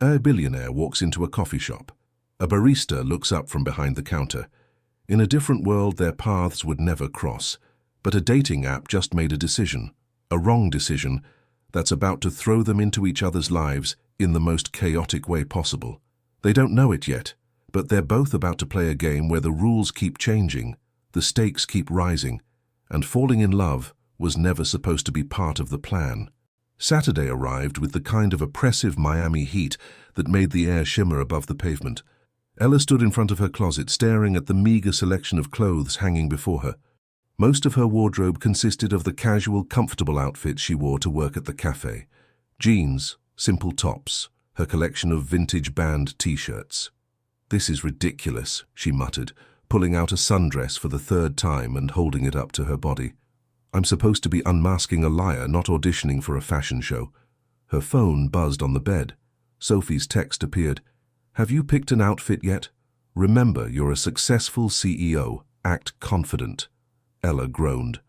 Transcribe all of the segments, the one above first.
A billionaire walks into a coffee shop. A barista looks up from behind the counter. In a different world, their paths would never cross. But a dating app just made a decision, a wrong decision, that's about to throw them into each other's lives in the most chaotic way possible. They don't know it yet, but they're both about to play a game where the rules keep changing, the stakes keep rising, and falling in love was never supposed to be part of the plan. Saturday arrived with the kind of oppressive Miami heat that made the air shimmer above the pavement. Ella stood in front of her closet, staring at the meager selection of clothes hanging before her. Most of her wardrobe consisted of the casual, comfortable outfits she wore to work at the cafe. Jeans, simple tops, her collection of vintage band t-shirts. "This is ridiculous," she muttered, pulling out a sundress for the third time and holding it up to her body. "I'm supposed to be unmasking a liar, not auditioning for a fashion show." Her phone buzzed on the bed. Sophie's text appeared. "Have you picked an outfit yet? Remember, you're a successful CEO. Act confident." Ella groaned.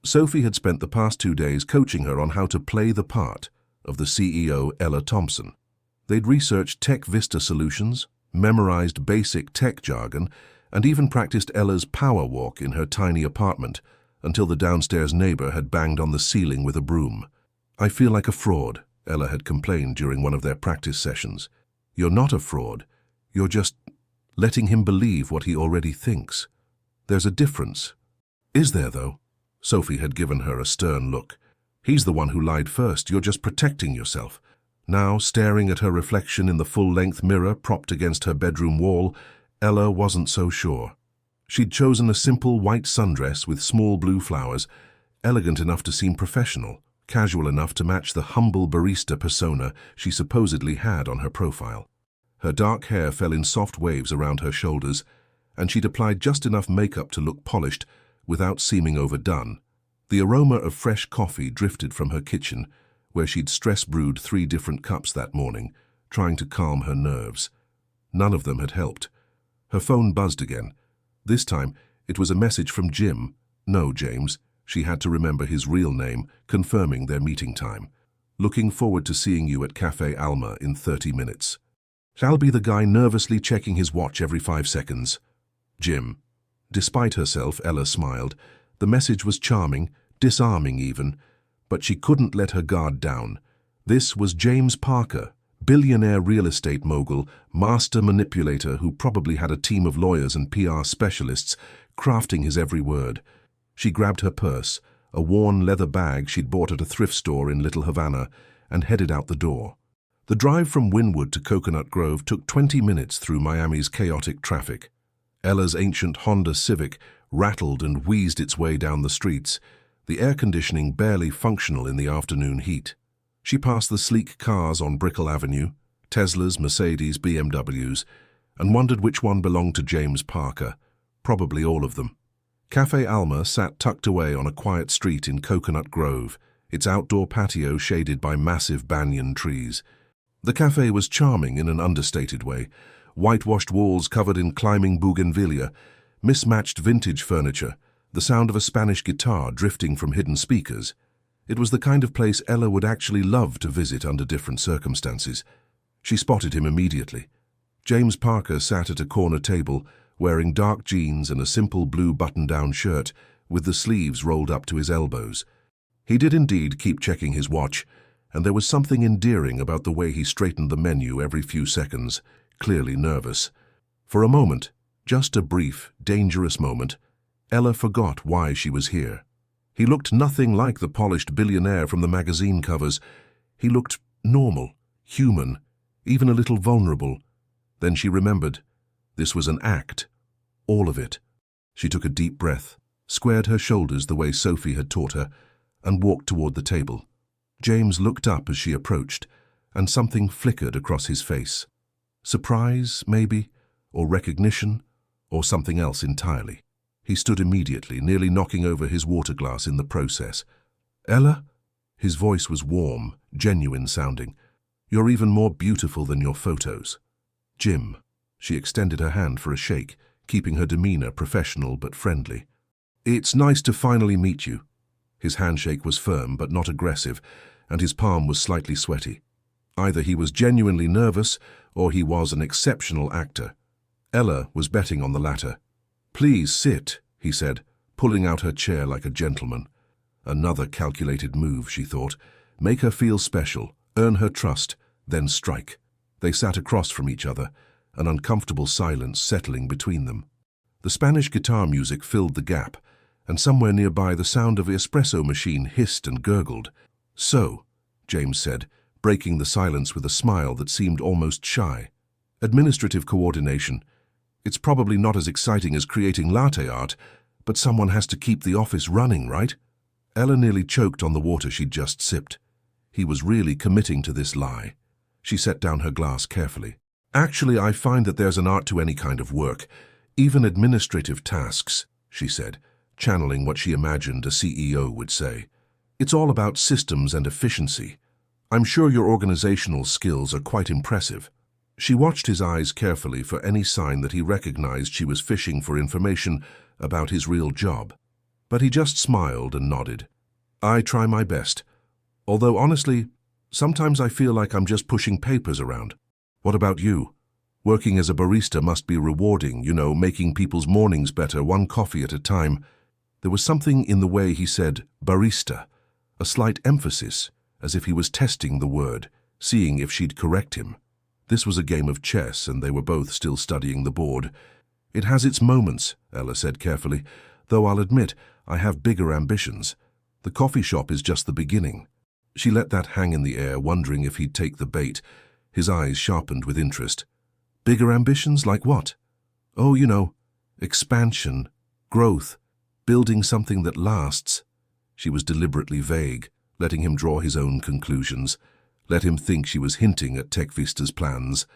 Sophie had spent the past 2 days coaching her on how to play the part of the CEO, Ella Thompson. They'd researched Tech Vista solutions, memorized basic tech jargon, and even practiced Ella's power walk in her tiny apartment until the downstairs neighbor had banged on the ceiling with a broom. "I feel like a fraud," Ella had complained during one of their practice sessions. "You're not a fraud. You're just letting him believe what he already thinks. There's a difference." "Is there, though?" Sophie had given her a stern look. "He's the one who lied first. You're just protecting yourself." Now, staring at her reflection in the full-length mirror propped against her bedroom wall, Ella wasn't so sure. She'd chosen a simple white sundress with small blue flowers, elegant enough to seem professional, casual enough to match the humble barista persona she supposedly had on her profile. Her dark hair fell in soft waves around her shoulders, and she'd applied just enough makeup to look polished without seeming overdone. The aroma of fresh coffee drifted from her kitchen, where she'd stress-brewed 3 different cups that morning, trying to calm her nerves. None of them had helped. Her phone buzzed again. This time, it was a message from Jim. No, James. She had to remember his real name, confirming their meeting time. "Looking forward to seeing you at Cafe Alma in 30 minutes. Shall be the guy nervously checking his watch every 5 seconds. Jim." Despite herself, Ella smiled. The message was charming, disarming even, but she couldn't let her guard down. This was James Parker, billionaire real estate mogul, master manipulator who probably had a team of lawyers and PR specialists crafting his every word. She grabbed her purse, a worn leather bag she'd bought at a thrift store in Little Havana, and headed out the door. The drive from Wynwood to Coconut Grove took 20 minutes through Miami's chaotic traffic. Ella's ancient Honda Civic rattled and wheezed its way down the streets, the air conditioning barely functional in the afternoon heat. She passed the sleek cars on Brickell Avenue, Teslas, Mercedes, BMWs, and wondered which one belonged to James Parker. Probably all of them. Cafe Alma sat tucked away on a quiet street in Coconut Grove, its outdoor patio shaded by massive banyan trees. The cafe was charming in an understated way. Whitewashed walls covered in climbing bougainvillea, mismatched vintage furniture, the sound of a Spanish guitar drifting from hidden speakers. It was the kind of place Ella would actually love to visit under different circumstances. She spotted him immediately. James Parker sat at a corner table, wearing dark jeans and a simple blue button-down shirt, with the sleeves rolled up to his elbows. He did indeed keep checking his watch, and there was something endearing about the way he straightened the menu every few seconds, clearly nervous. For a moment, just a brief, dangerous moment, Ella forgot why she was here. He looked nothing like the polished billionaire from the magazine covers. He looked normal, human, even a little vulnerable. Then she remembered. This was an act. All of it. She took a deep breath, squared her shoulders the way Sophie had taught her, and walked toward the table. James looked up as she approached, and something flickered across his face. Surprise, maybe, or recognition, or something else entirely. He stood immediately, nearly knocking over his water glass in the process. "Ella?" His voice was warm, genuine sounding. "You're even more beautiful than your photos." "Jim." She extended her hand for a shake, keeping her demeanor professional but friendly. "It's nice to finally meet you." His handshake was firm but not aggressive, and his palm was slightly sweaty. Either he was genuinely nervous or he was an exceptional actor. Ella was betting on the latter. "Please sit," he said, pulling out her chair like a gentleman. Another calculated move, she thought. Make her feel special, earn her trust, then strike. They sat across from each other, an uncomfortable silence settling between them. The Spanish guitar music filled the gap, and somewhere nearby the sound of the espresso machine hissed and gurgled. "So," James said, breaking the silence with a smile that seemed almost shy. "Administrative coordination. It's probably not as exciting as creating latte art, but someone has to keep the office running, right?" Ella nearly choked on the water she'd just sipped. He was really committing to this lie. She set down her glass carefully. "Actually, I find that there's an art to any kind of work, even administrative tasks," she said, channeling what she imagined a CEO would say. "It's all about systems and efficiency. I'm sure your organizational skills are quite impressive." She watched his eyes carefully for any sign that he recognized she was fishing for information about his real job. But he just smiled and nodded. "I try my best. Although, honestly, sometimes I feel like I'm just pushing papers around. What about you? Working as a barista must be rewarding, making people's mornings better, one coffee at a time." There was something in the way he said barista, a slight emphasis, as if he was testing the word, seeing if she'd correct him. This was a game of chess, and they were both still studying the board. "It has its moments," Ella said carefully, "though I'll admit I have bigger ambitions. The coffee shop is just the beginning." She let that hang in the air, wondering if he'd take the bait. His eyes sharpened with interest. "Bigger ambitions, like what?" "Oh, expansion, growth, building something that lasts." She was deliberately vague, letting him draw his own conclusions. Let him think she was hinting at TechVista's plans.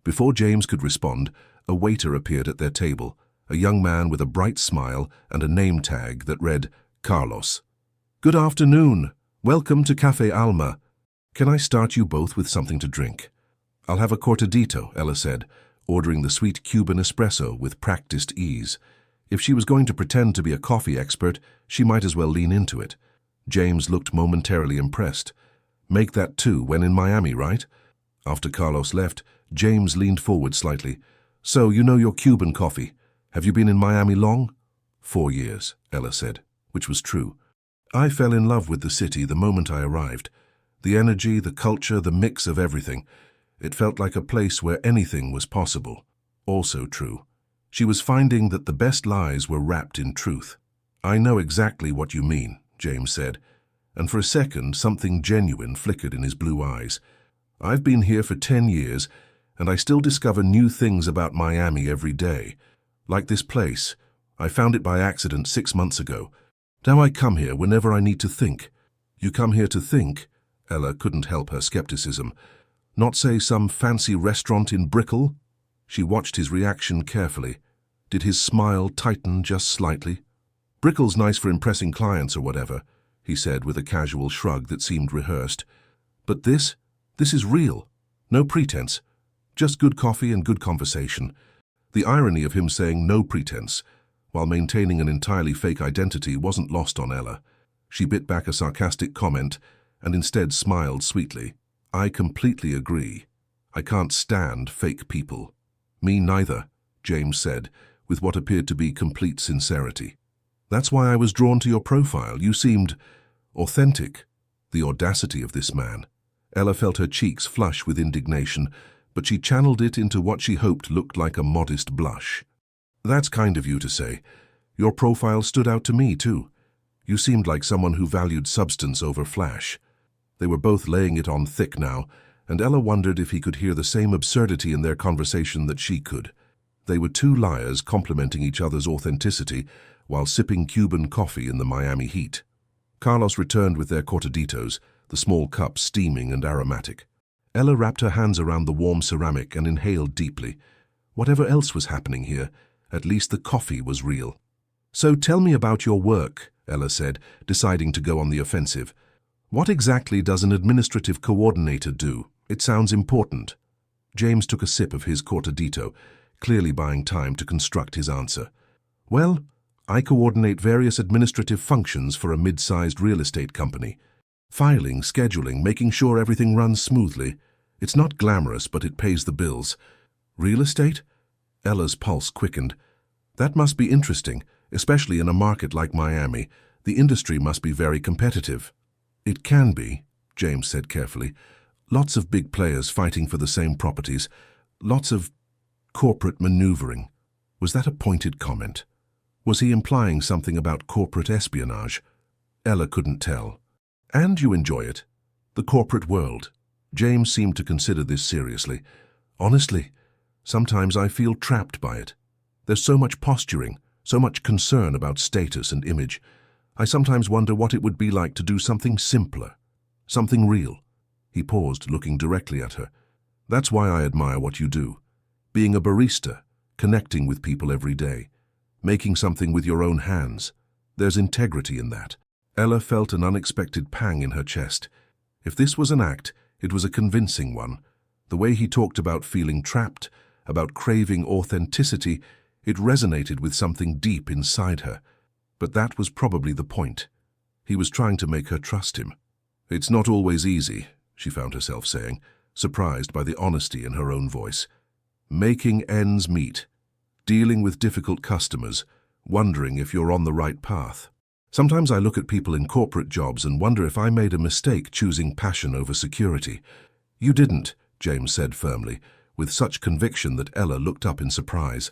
Before James could respond, a waiter appeared at their table, a young man with a bright smile and a name tag that read Carlos. "Good afternoon. Welcome to Café Alma. Can I start you both with something to drink?" "I'll have a cortadito," Ella said, ordering the sweet Cuban espresso with practiced ease. If she was going to pretend to be a coffee expert, she might as well lean into it. James looked momentarily impressed. "Make that too when in Miami, right?" After Carlos left, James leaned forward slightly. "So, your Cuban coffee. Have you been in Miami long?" 4 years, Ella said, which was true. "I fell in love with the city the moment I arrived. The energy, the culture, the mix of everything. It felt like a place where anything was possible." Also true. She was finding that the best lies were wrapped in truth. "I know exactly what you mean," James said, and for a second something genuine flickered in his blue eyes. "I've been here for 10 years, and I still discover new things about Miami every day. Like this place. I found it by accident 6 months ago. Now I come here whenever I need to think." "You come here to think?" Ella couldn't help her skepticism. "Not, say, some fancy restaurant in Brickell?" She watched his reaction carefully. Did his smile tighten just slightly? "Brickell's nice for impressing clients or whatever," he said with a casual shrug that seemed rehearsed. "But this is real. No pretense. Just good coffee and good conversation." The irony of him saying no pretense, while maintaining an entirely fake identity, wasn't lost on Ella. She bit back a sarcastic comment and instead smiled sweetly. "I completely agree. I can't stand fake people." "Me neither," James said, with what appeared to be complete sincerity. "That's why I was drawn to your profile. You seemed authentic." The audacity of this man. Ella felt her cheeks flush with indignation, but she channeled it into what she hoped looked like a modest blush. "That's kind of you to say. Your profile stood out to me, too. You seemed like someone who valued substance over flash." They were both laying it on thick now, and Ella wondered if he could hear the same absurdity in their conversation that she could. They were two liars complimenting each other's authenticity while sipping Cuban coffee in the Miami heat. Carlos returned with their cortaditos, the small cup steaming and aromatic. Ella wrapped her hands around the warm ceramic and inhaled deeply. Whatever else was happening here, at least the coffee was real. "So tell me about your work," Ella said, deciding to go on the offensive. "What exactly does an administrative coordinator do? It sounds important." James took a sip of his cortadito, clearly buying time to construct his answer. "Well, I coordinate various administrative functions for a mid-sized real estate company. Filing, scheduling, making sure everything runs smoothly. It's not glamorous, but it pays the bills. Real estate? Ella's pulse quickened. That must be interesting, especially in a market like Miami. The industry must be very competitive. It can be, James said carefully. Lots of big players fighting for the same properties. Lots of corporate maneuvering. Was that a pointed comment? Was he implying something about corporate espionage? Ella couldn't tell. And you enjoy it? The corporate world? James seemed to consider this seriously. Honestly, sometimes I feel trapped by it. There's so much posturing, so much concern about status and image. I sometimes wonder what it would be like to do something simpler, something real. He paused, looking directly at her. That's why I admire what you do. Being a barista, connecting with people every day, making something with your own hands. There's integrity in that. Ella felt an unexpected pang in her chest. If this was an act, it was a convincing one. The way he talked about feeling trapped, about craving authenticity, it resonated with something deep inside her. But that was probably the point. He was trying to make her trust him. It's not always easy, she found herself saying, surprised by the honesty in her own voice. Making ends meet, dealing with difficult customers, wondering if you're on the right path. Sometimes I look at people in corporate jobs and wonder if I made a mistake choosing passion over security. You didn't, James said firmly, with such conviction that Ella looked up in surprise.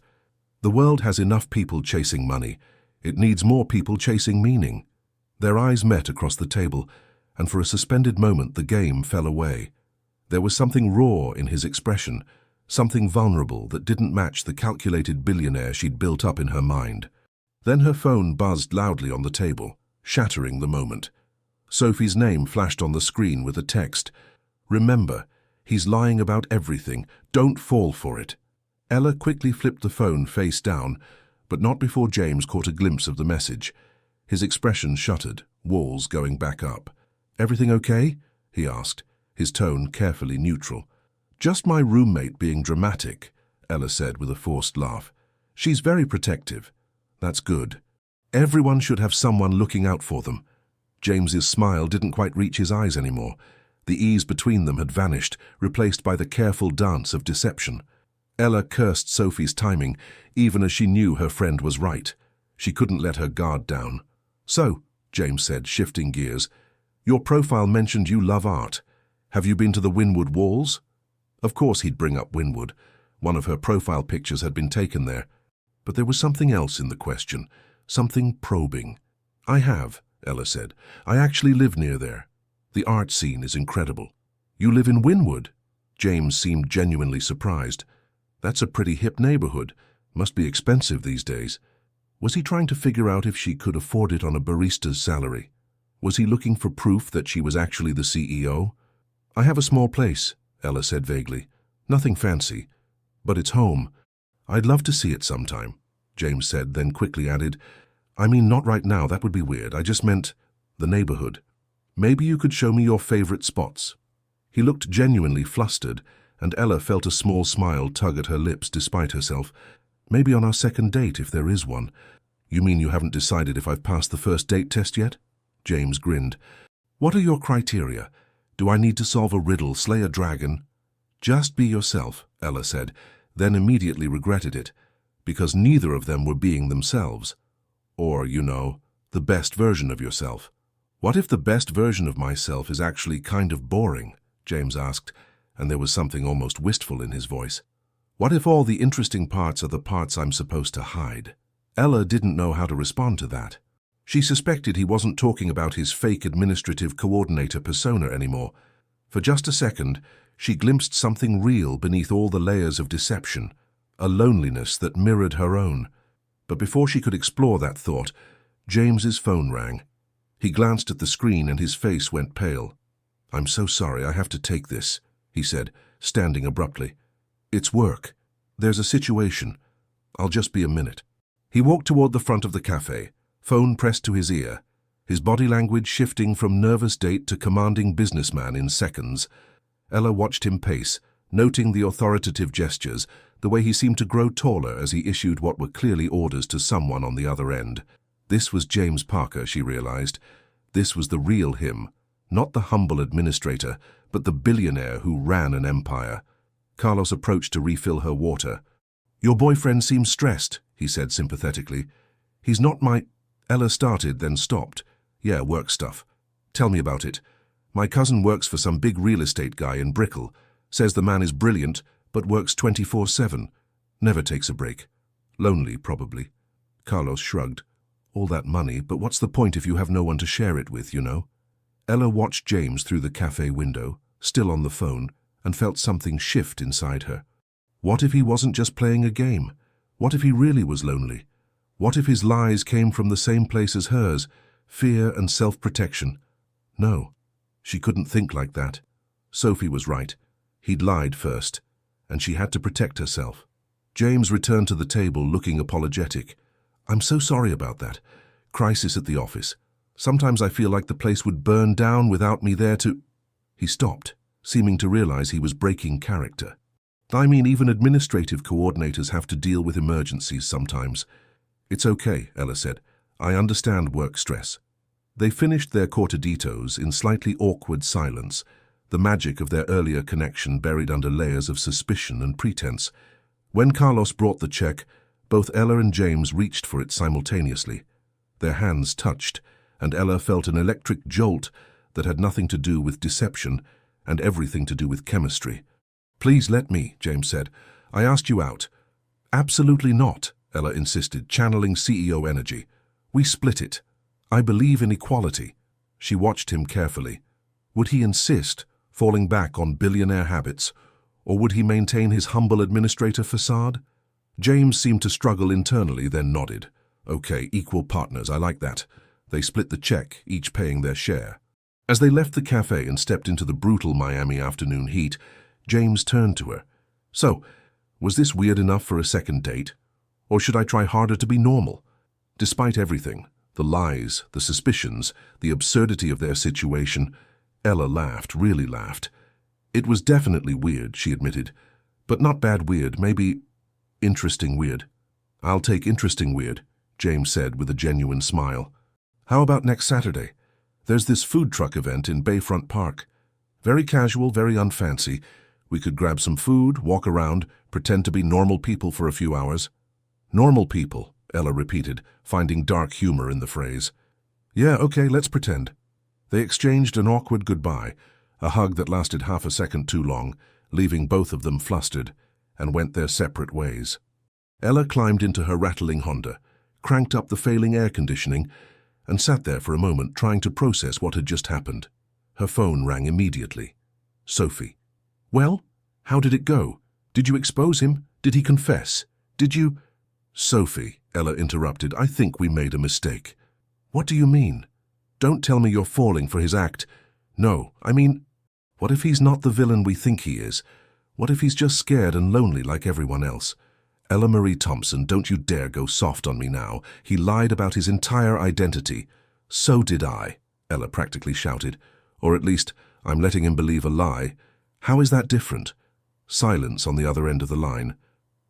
The world has enough people chasing money. It needs more people chasing meaning. Their eyes met across the table, and for a suspended moment the game fell away. There was something raw in his expression, something vulnerable that didn't match the calculated billionaire she'd built up in her mind. Then her phone buzzed loudly on the table, shattering the moment. Sophie's name flashed on the screen with a text. Remember, he's lying about everything. Don't fall for it. Ella quickly flipped the phone face down, but not before James caught a glimpse of the message. His expression shuttered, walls going back up. Everything okay? He asked, his tone carefully neutral. Just my roommate being dramatic, Ella said with a forced laugh. She's very protective. That's good. Everyone should have someone looking out for them. James's smile didn't quite reach his eyes anymore. The ease between them had vanished, replaced by the careful dance of deception. Ella cursed Sophie's timing, even as she knew her friend was right. She couldn't let her guard down. So, James said, shifting gears, your profile mentioned you love art. Have you been to the Wynwood Walls? Of course he'd bring up Wynwood. One of her profile pictures had been taken there. But there was something else in the question, something probing. I have, Ella said. I actually live near there. The art scene is incredible. You live in Wynwood? James seemed genuinely surprised. That's a pretty hip neighborhood. Must be expensive these days. Was he trying to figure out if she could afford it on a barista's salary? Was he looking for proof that she was actually the CEO? I have a small place, Ella said vaguely. Nothing fancy. But it's home. I'd love to see it sometime, James said, then quickly added, I mean, not right now, that would be weird. I just meant the neighborhood. Maybe you could show me your favorite spots. He looked genuinely flustered, and Ella felt a small smile tug at her lips despite herself. Maybe on our second date, if there is one. You mean you haven't decided if I've passed the first date test yet? James grinned. What are your criteria? Do I need to solve a riddle, slay a dragon? Just be yourself, Ella said, then immediately regretted it, because neither of them were being themselves. Or, you know, the best version of yourself. What if the best version of myself is actually kind of boring? James asked, and there was something almost wistful in his voice. What if all the interesting parts are the parts I'm supposed to hide? Ella didn't know how to respond to that. She suspected he wasn't talking about his fake administrative coordinator persona anymore. For just a second, she glimpsed something real beneath all the layers of deception, a loneliness that mirrored her own. But before she could explore that thought, James's phone rang. He glanced at the screen and his face went pale. I'm so sorry, I have to take this, he said, standing abruptly. It's work. There's a situation. I'll just be a minute. He walked toward the front of the cafe, phone pressed to his ear, his body language shifting from nervous date to commanding businessman in seconds. Ella watched him pace, noting the authoritative gestures, the way he seemed to grow taller as he issued what were clearly orders to someone on the other end. This was James Parker, she realized. This was the real him, Not the humble administrator, but the billionaire who ran an empire. Carlos approached to refill her water. "Your boyfriend seems stressed," he said sympathetically. "He's not my—" Ella started, then stopped. "Yeah, work stuff. Tell me about it. My cousin works for some big real estate guy in Brickell. Says the man is brilliant, but works 24/7. Never takes a break. Lonely, probably." Carlos shrugged. "All that money, but what's the point if you have no one to share it with, you know?" Ella watched James through the cafe window, still on the phone, and felt something shift inside her. What if he wasn't just playing a game? What if he really was lonely? What if his lies came from the same place as hers, fear and self-protection? No, she couldn't think like that. Sophie was right. He'd lied first, and she had to protect herself. James returned to the table looking apologetic. "I'm so sorry about that. Crisis at the office. Sometimes I feel like the place would burn down without me there to—" He stopped, seeming to realize he was breaking character. "I mean, even administrative coordinators have to deal with emergencies sometimes." "It's okay," Ella said. "I understand work stress." They finished their cortaditos in slightly awkward silence, the magic of their earlier connection buried under layers of suspicion and pretense. When Carlos brought the check, both Ella and James reached for it simultaneously. Their hands touched, and Ella felt an electric jolt that had nothing to do with deception and everything to do with chemistry. "Please let me," James said. "I asked you out." "Absolutely not," Ella insisted, channeling CEO energy. "We split it. I believe in equality." She watched him carefully. Would he insist, falling back on billionaire habits, or would he maintain his humble administrator facade? James seemed to struggle internally, then nodded. "Okay, equal partners, I like that." They split the check, each paying their share. As they left the cafe and stepped into the brutal Miami afternoon heat, James turned to her. "So, was this weird enough for a second date? Or should I try harder to be normal?" Despite everything, the lies, the suspicions, the absurdity of their situation, Ella laughed, really laughed. "It was definitely weird," she admitted. "But not bad weird, maybe interesting weird." "I'll take interesting weird," James said with a genuine smile. "How about next Saturday? There's this food truck event in Bayfront Park. Very casual, very unfancy. We could grab some food, walk around, pretend to be normal people for a few hours." "Normal people," Ella repeated, finding dark humor in the phrase. "Yeah, okay, let's pretend." They exchanged an awkward goodbye, a hug that lasted half a second too long, leaving both of them flustered, and went their separate ways. Ella climbed into her rattling Honda, cranked up the failing air conditioning, and sat there for a moment trying to process what had just happened. Her phone rang immediately. Sophie. "Well, how did it go? Did you expose him? Did he confess? Did you—" "Sophie," Ella interrupted, "I think we made a mistake." "What do you mean? Don't tell me you're falling for his act." "No, I mean, what if he's not the villain we think he is? What if he's just scared and lonely like everyone else?" "Ella Marie Thompson, don't you dare go soft on me now. He lied about his entire identity." "So did I," Ella practically shouted. "Or at least, I'm letting him believe a lie. How is that different?" Silence on the other end of the line.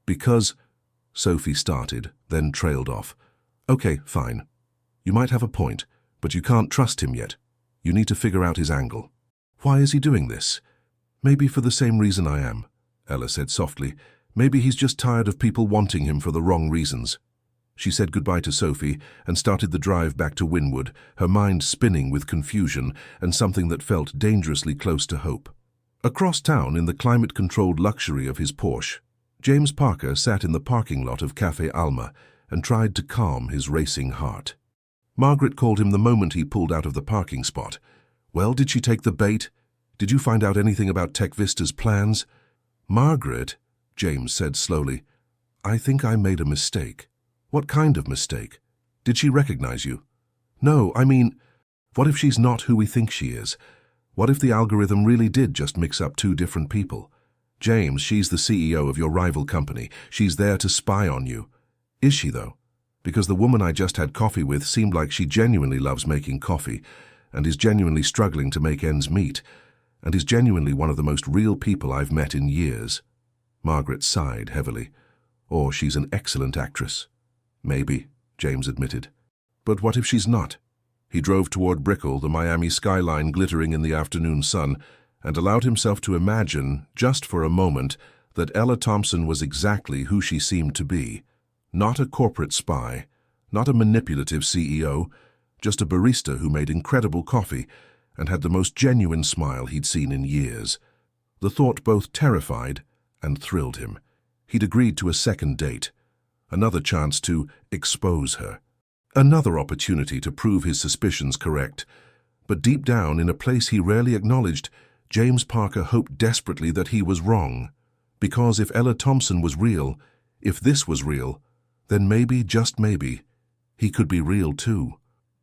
"Because—" Sophie started, then trailed off. "Okay, fine. You might have a point, but you can't trust him yet. You need to figure out his angle." "Why is he doing this?" "Maybe for the same reason I am," Ella said softly. "Maybe he's just tired of people wanting him for the wrong reasons." She said goodbye to Sophie and started the drive back to Wynwood, her mind spinning with confusion and something that felt dangerously close to hope. Across town, in the climate-controlled luxury of his Porsche, James Parker sat in the parking lot of Café Alma and tried to calm his racing heart. Margaret called him the moment he pulled out of the parking spot. "Well, did she take the bait? Did you find out anything about Tech Vista's plans?" "Margaret," James said slowly, "I think I made a mistake." "What kind of mistake? Did she recognize you?" "No, I mean, what if she's not who we think she is? What if the algorithm really did just mix up two different people? James, she's the CEO of your rival company. She's there to spy on you." "Is she, though? Because the woman I just had coffee with seemed like she genuinely loves making coffee, and is genuinely struggling to make ends meet, and is genuinely one of the most real people I've met in years." Margaret sighed heavily. "Or she's an excellent actress." "Maybe," James admitted. "But what if she's not? He drove toward Brickell, the Miami skyline glittering in the afternoon sun, and allowed himself to imagine, just for a moment, that Ella Thompson was exactly who she seemed to be. Not a corporate spy, not a manipulative CEO, just a barista who made incredible coffee and had the most genuine smile he'd seen in years. The thought both terrified and thrilled him. He'd agreed to a second date, another chance to expose her, another opportunity to prove his suspicions correct. But deep down, in a place he rarely acknowledged, James Parker hoped desperately that he was wrong. Because if Ella Thompson was real, if this was real, then maybe, just maybe, he could be real too.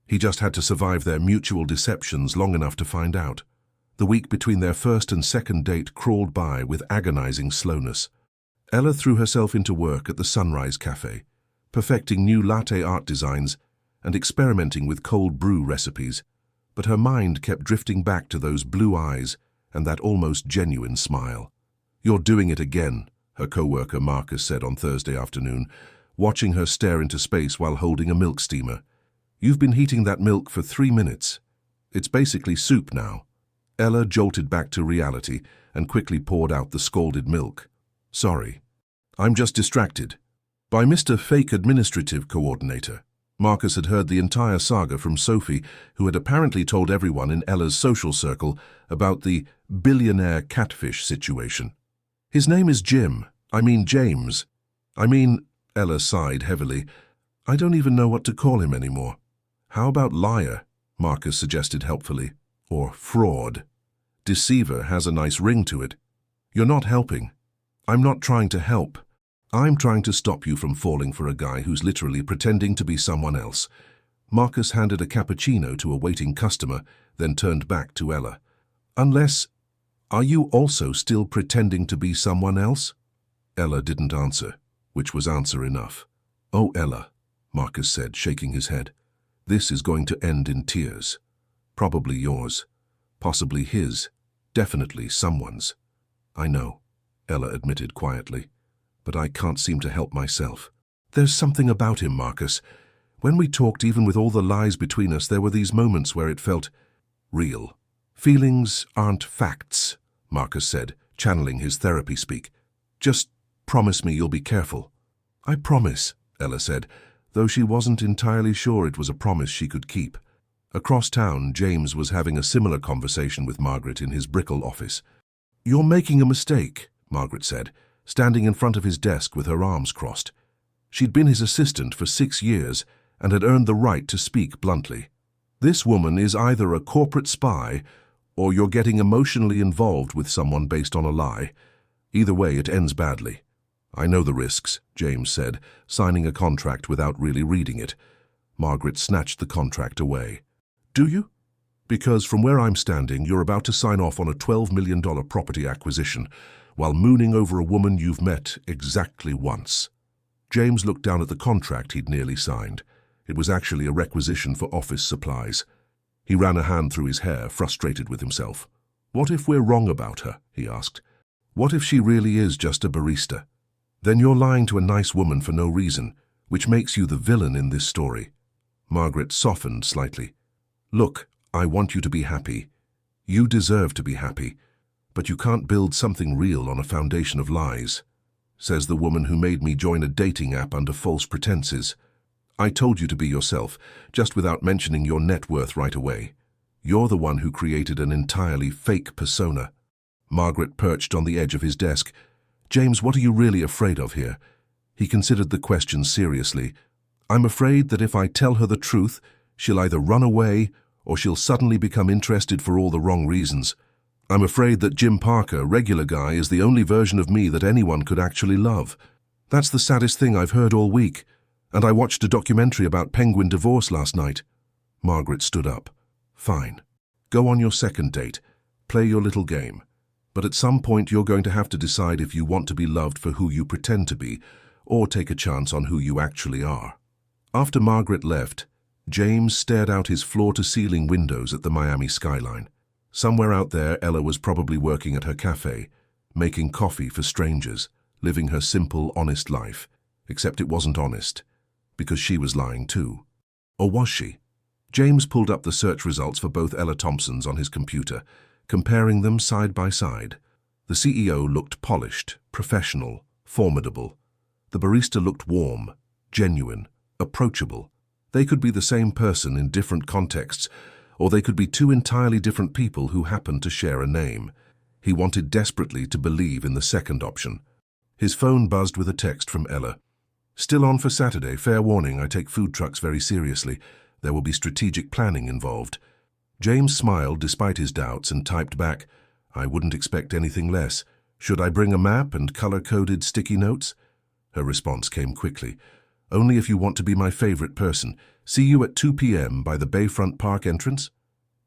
He just had to survive their mutual deceptions long enough to find out. The week between their first and second date crawled by with agonizing slowness. Ella threw herself into work at the Sunrise Cafe, perfecting new latte art designs and experimenting with cold brew recipes, but her mind kept drifting back to those blue eyes and that almost genuine smile. "You're doing it again," her co-worker Marcus said on Thursday afternoon, watching her stare into space while holding a milk steamer. "You've been heating that milk for 3 minutes. It's basically soup now." Ella jolted back to reality and quickly poured out the scalded milk. "Sorry. I'm just distracted." By Mr. Fake Administrative Coordinator, Marcus had heard the entire saga from Sophie, who had apparently told everyone in Ella's social circle about the billionaire catfish situation. "His name is James. Ella sighed heavily. "I don't even know what to call him anymore." "How about liar?" Marcus suggested helpfully. "Or fraud. Deceiver has a nice ring to it." "You're not helping." "I'm not trying to help. I'm trying to stop you from falling for a guy who's literally pretending to be someone else." Marcus handed a cappuccino to a waiting customer, then turned back to Ella. "Unless, are you also still pretending to be someone else?" Ella didn't answer, which was answer enough. "Oh, Ella," Marcus said, shaking his head. "This is going to end in tears. Probably yours. Possibly his. Definitely someone's." "I know," Ella admitted quietly, "but I can't seem to help myself." "There's something about him, Marcus. When we talked, even with all the lies between us, there were these moments where it felt real." "Feelings aren't facts," Marcus said, channeling his therapy speak. "Just promise me you'll be careful." "I promise," Ella said, though she wasn't entirely sure it was a promise she could keep. Across town, James was having a similar conversation with Margaret in his Brickell office. "You're making a mistake," Margaret said, standing in front of his desk with her arms crossed. She'd been his assistant for 6 years and had earned the right to speak bluntly. "This woman is either a corporate spy or you're getting emotionally involved with someone based on a lie. Either way, it ends badly." "I know the risks," James said, signing a contract without really reading it. Margaret snatched the contract away. "Do you? Because from where I'm standing, you're about to sign off on a $12 million property acquisition while mooning over a woman you've met exactly once." James looked down at the contract he'd nearly signed. It was actually a requisition for office supplies. He ran a hand through his hair, frustrated with himself. "What if we're wrong about her?" he asked. "What if she really is just a barista? Then you're lying to a nice woman for no reason, which makes you the villain in this story." Margaret softened slightly. "Look, I want you to be happy. You deserve to be happy. But you can't build something real on a foundation of lies," says the woman who made me join a dating app under false pretenses. "I told you to be yourself, just without mentioning your net worth right away. You're the one who created an entirely fake persona." Margaret perched on the edge of his desk. "James, what are you really afraid of here?" He considered the question seriously. "I'm afraid that if I tell her the truth, she'll either run away or she'll suddenly become interested for all the wrong reasons. I'm afraid that Jim Parker, regular guy, is the only version of me that anyone could actually love. That's the saddest thing I've heard all week. And I watched a documentary about penguin divorce last night." Margaret stood up. "Fine. Go on your second date. Play your little game. But at some point you're going to have to decide if you want to be loved for who you pretend to be, or take a chance on who you actually are." After Margaret left, James stared out his floor-to-ceiling windows at the Miami skyline. Somewhere out there, Ella was probably working at her cafe, making coffee for strangers, living her simple, honest life. Except it wasn't honest, because she was lying too. Or was she? James pulled up the search results for both Ella Thompsons on his computer, comparing them side by side. The CEO looked polished, professional, formidable. The barista looked warm, genuine, approachable. They could be the same person in different contexts, or they could be two entirely different people who happened to share a name. He wanted desperately to believe in the second option. His phone buzzed with a text from Ella. "Still on for Saturday. Fair warning, I take food trucks very seriously. There will be strategic planning involved." James smiled despite his doubts and typed back, "I wouldn't expect anything less. Should I bring a map and color-coded sticky notes?" Her response came quickly. "Only if you want to be my favorite person. See you at 2 p.m. by the Bayfront Park entrance?"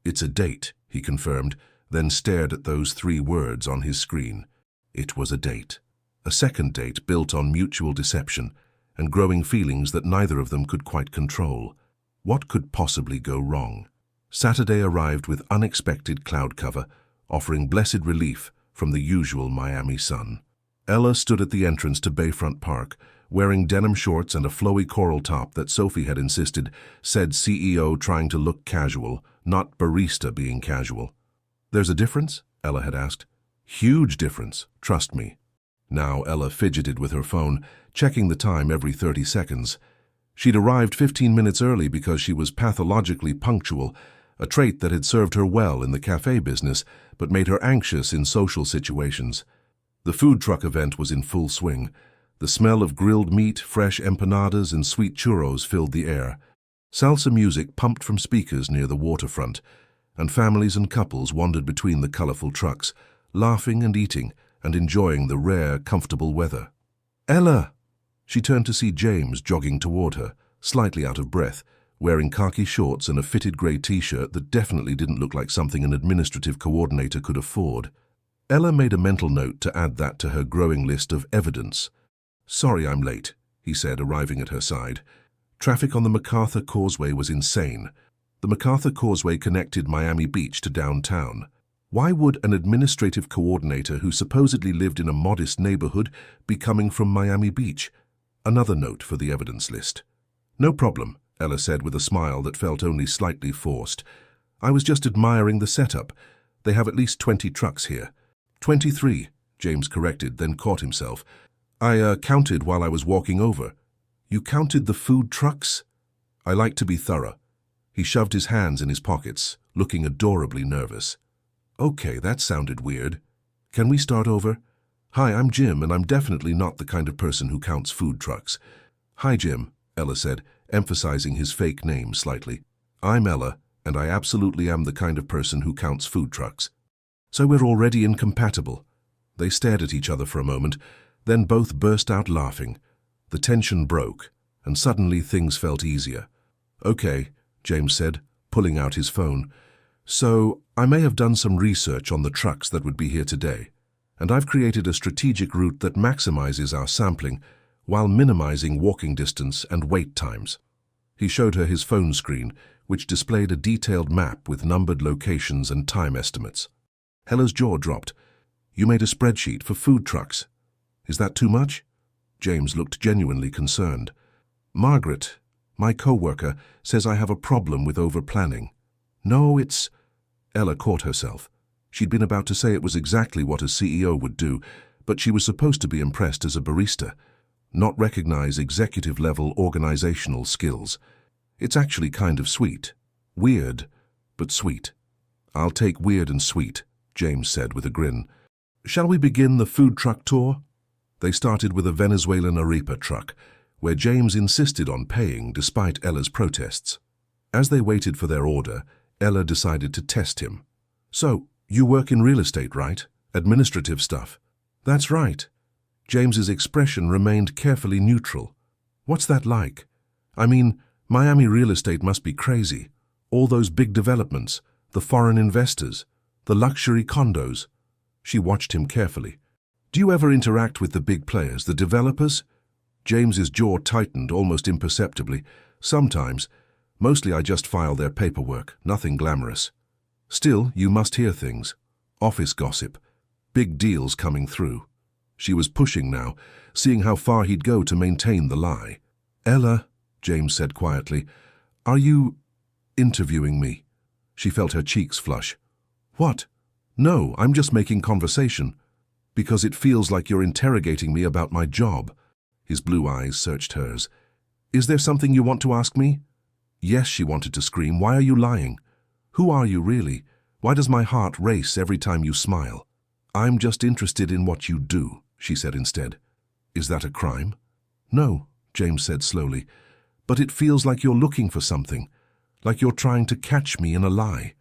"It's a date," he confirmed, then stared at those 3 words on his screen. It was a date. A second date built on mutual deception and growing feelings that neither of them could quite control. What could possibly go wrong? Saturday arrived with unexpected cloud cover, offering blessed relief from the usual Miami sun. Ella stood at the entrance to Bayfront Park, wearing denim shorts and a flowy coral top that Sophie had insisted said CEO trying to look casual, not barista being casual. "There's a difference?" Ella had asked. "Huge difference, trust me." Now Ella fidgeted with her phone, checking the time every 30 seconds. She'd arrived 15 minutes early because she was pathologically punctual, a trait that had served her well in the cafe business but made her anxious in social situations. The food truck event was in full swing. The smell of grilled meat, fresh empanadas, and sweet churros filled the air. Salsa music pumped from speakers near the waterfront, and families and couples wandered between the colorful trucks, laughing and eating and enjoying the rare, comfortable weather. "Ella!" She turned to see James jogging toward her, slightly out of breath, wearing khaki shorts and a fitted grey t-shirt that definitely didn't look like something an administrative coordinator could afford. Ella made a mental note to add that to her growing list of evidence. "Sorry I'm late," he said, arriving at her side. Traffic on the MacArthur Causeway was insane. The MacArthur Causeway connected Miami Beach to downtown. Why would an administrative coordinator who supposedly lived in a modest neighborhood be coming from Miami Beach? Another note for the evidence list. "No problem," Ella said with a smile that felt only slightly forced. "I was just admiring the setup. They have at least 20 trucks here." 23, James corrected, then caught himself. I counted while I was walking over." "You counted the food trucks?" "I like to be thorough." He shoved his hands in his pockets, looking adorably nervous. "Okay, that sounded weird. Can we start over?" "Hi, I'm Jim, and I'm definitely not the kind of person who counts food trucks." "Hi, Jim," Ella said, emphasizing his fake name slightly. "I'm Ella, and I absolutely am the kind of person who counts food trucks." "So we're already incompatible." They stared at each other for a moment, then both burst out laughing. The tension broke, and suddenly things felt easier. "Okay," James said, pulling out his phone. "So, I may have done some research on the trucks that would be here today, and I've created a strategic route that maximizes our sampling while minimizing walking distance and wait times." He showed her his phone screen, which displayed a detailed map with numbered locations and time estimates. Ella's jaw dropped. "You made a spreadsheet for food trucks. Is that too much?" James looked genuinely concerned. "Margaret, my co-worker, says I have a problem with over-planning." "No, it's—" Ella caught herself. She'd been about to say it was exactly what a CEO would do, but she was supposed to be impressed as a barista, not recognize executive-level organizational skills. "It's actually kind of sweet. Weird, but sweet." "I'll take weird and sweet," James said with a grin. "Shall we begin the food truck tour?" They started with a Venezuelan arepa truck, where James insisted on paying despite Ella's protests. As they waited for their order, Ella decided to test him. "So, you work in real estate, right? Administrative stuff." "That's right." James's expression remained carefully neutral. "What's that like? I mean, Miami real estate must be crazy. All those big developments, the foreign investors, the luxury condos." She watched him carefully. "Do you ever interact with the big players, the developers?" James's jaw tightened almost imperceptibly. "Sometimes. Mostly I just file their paperwork, nothing glamorous. Still, you must hear things. Office gossip. Big deals coming through." She was pushing now, seeing how far he'd go to maintain the lie. "Ella," James said quietly, Interviewing me. She felt her cheeks flush. What? No, I'm just making conversation. Because it feels like you're interrogating me about my job. His blue eyes searched hers. Is there something you want to ask me? Yes, she wanted to scream. Why are you lying? Who are you really? Why does my heart race every time you smile? I'm just interested in what you do, she said instead. Is that a crime? No, James said slowly. But it feels like you're looking for something. Like you're trying to catch me in a lie.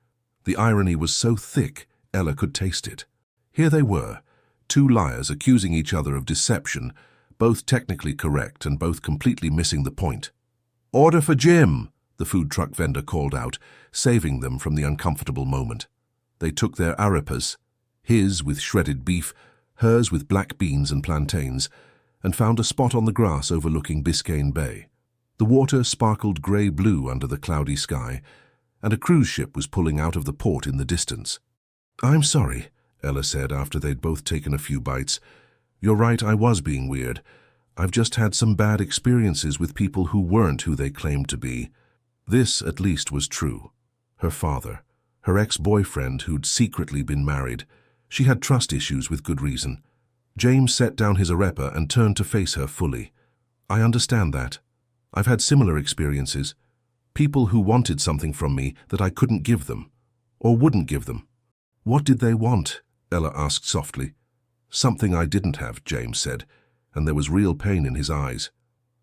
The irony was so thick, Ella could taste it. Here they were, two liars accusing each other of deception, both technically correct and both completely missing the point. Order for Jim, the food truck vendor called out, saving them from the uncomfortable moment. They took their arepas, his with shredded beef, hers with black beans and plantains, and found a spot on the grass overlooking Biscayne Bay. The water sparkled grey-blue under the cloudy sky, and a cruise ship was pulling out of the port in the distance. I'm sorry, Ella said after they'd both taken a few bites. You're right, I was being weird. I've just had some bad experiences with people who weren't who they claimed to be. This, at least, was true. Her father, her ex-boyfriend who'd secretly been married. She had trust issues with good reason. James set down his arepa and turned to face her fully. I understand that. I've had similar experiences. People who wanted something from me that I couldn't give them, or wouldn't give them. What did they want? Ella asked softly. Something I didn't have, James said, and there was real pain in his eyes.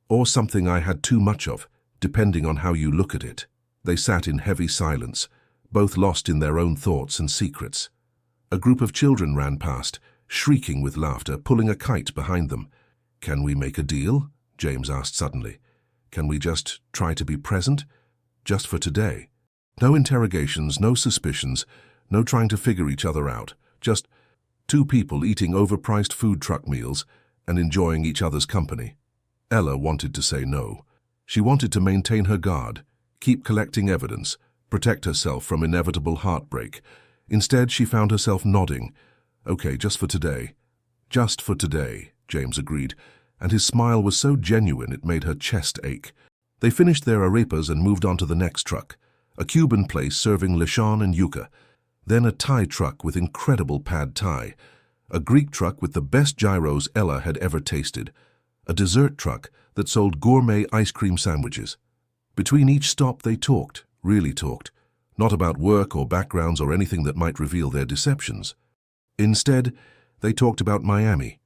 Or something I had too much of, depending on how you look at it. They sat in heavy silence, both lost in their own thoughts and secrets. A group of children ran past, shrieking with laughter, pulling a kite behind them. Can we make a deal? James asked suddenly. Can we just try to be present? Just for today. No interrogations, no suspicions, no trying to figure each other out. Just two people eating overpriced food truck meals and enjoying each other's company. Ella wanted to say no. She wanted to maintain her guard, keep collecting evidence, protect herself from inevitable heartbreak. Instead, she found herself nodding. Okay, just for today. Just for today, James agreed, and his smile was so genuine it made her chest ache. They finished their arepas and moved on to the next truck, a Cuban place serving lechon and yuca, then a Thai truck with incredible pad Thai, a Greek truck with the best gyros Ella had ever tasted, a dessert truck that sold gourmet ice cream sandwiches. Between each stop they talked, really talked, not about work or backgrounds or anything that might reveal their deceptions. Instead, they talked about Miami,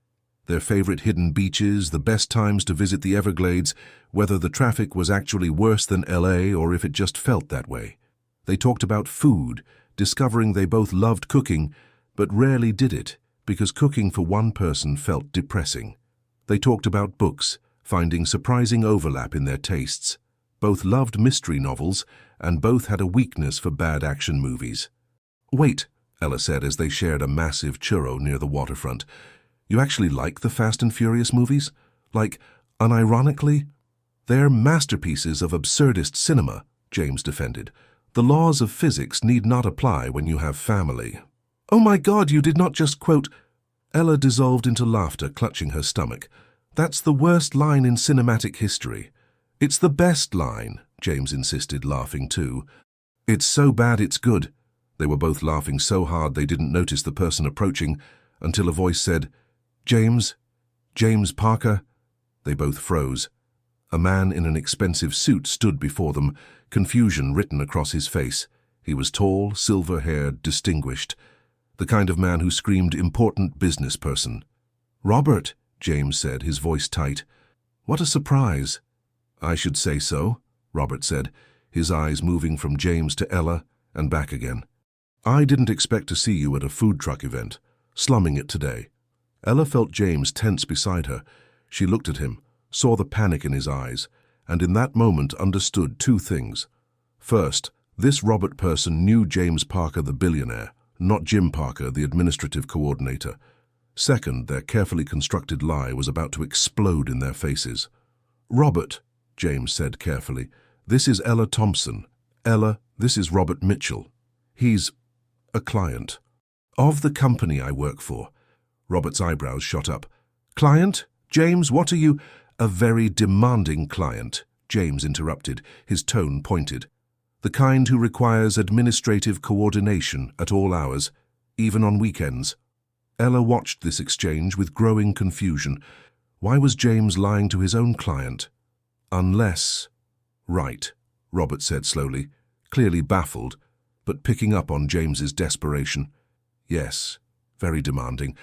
their favorite hidden beaches, the best times to visit the Everglades, whether the traffic was actually worse than LA or if it just felt that way. They talked about food, discovering they both loved cooking, but rarely did it, because cooking for one person felt depressing. They talked about books, finding surprising overlap in their tastes. Both loved mystery novels, and both had a weakness for bad action movies. Wait, Ella said as they shared a massive churro near the waterfront. You actually like the Fast and Furious movies? Like, unironically? They're masterpieces of absurdist cinema, James defended. The laws of physics need not apply when you have family. Oh my God, you did not just quote... Ella dissolved into laughter, clutching her stomach. That's the worst line in cinematic history. It's the best line, James insisted, laughing too. It's so bad it's good. They were both laughing so hard they didn't notice the person approaching until a voice said, James Parker. They both froze. A man in an expensive suit stood before them, confusion written across his face. He was tall, silver-haired, distinguished, the kind of man who screamed important business person. Robert, James said, his voice tight. What a surprise. I should say so, Robert said, his eyes moving from James to Ella and back again. I didn't expect to see you at a food truck event, slumming it today. Ella felt James tense beside her. She looked at him, saw the panic in his eyes, and in that moment understood two things. First, this Robert person knew James Parker the billionaire, not Jim Parker, the administrative coordinator. Second, their carefully constructed lie was about to explode in their faces. Robert, James said carefully, this is Ella Thompson. Ella, this is Robert Mitchell. He's a client of the company I work for. Robert's eyebrows shot up. Client? James, what are you? A very demanding client, James interrupted, his tone pointed. The kind who requires administrative coordination at all hours, even on weekends. Ella watched this exchange with growing confusion. Why was James lying to his own client? Unless... Right, Robert said slowly, clearly baffled, but picking up on James's desperation. Yes, very demanding.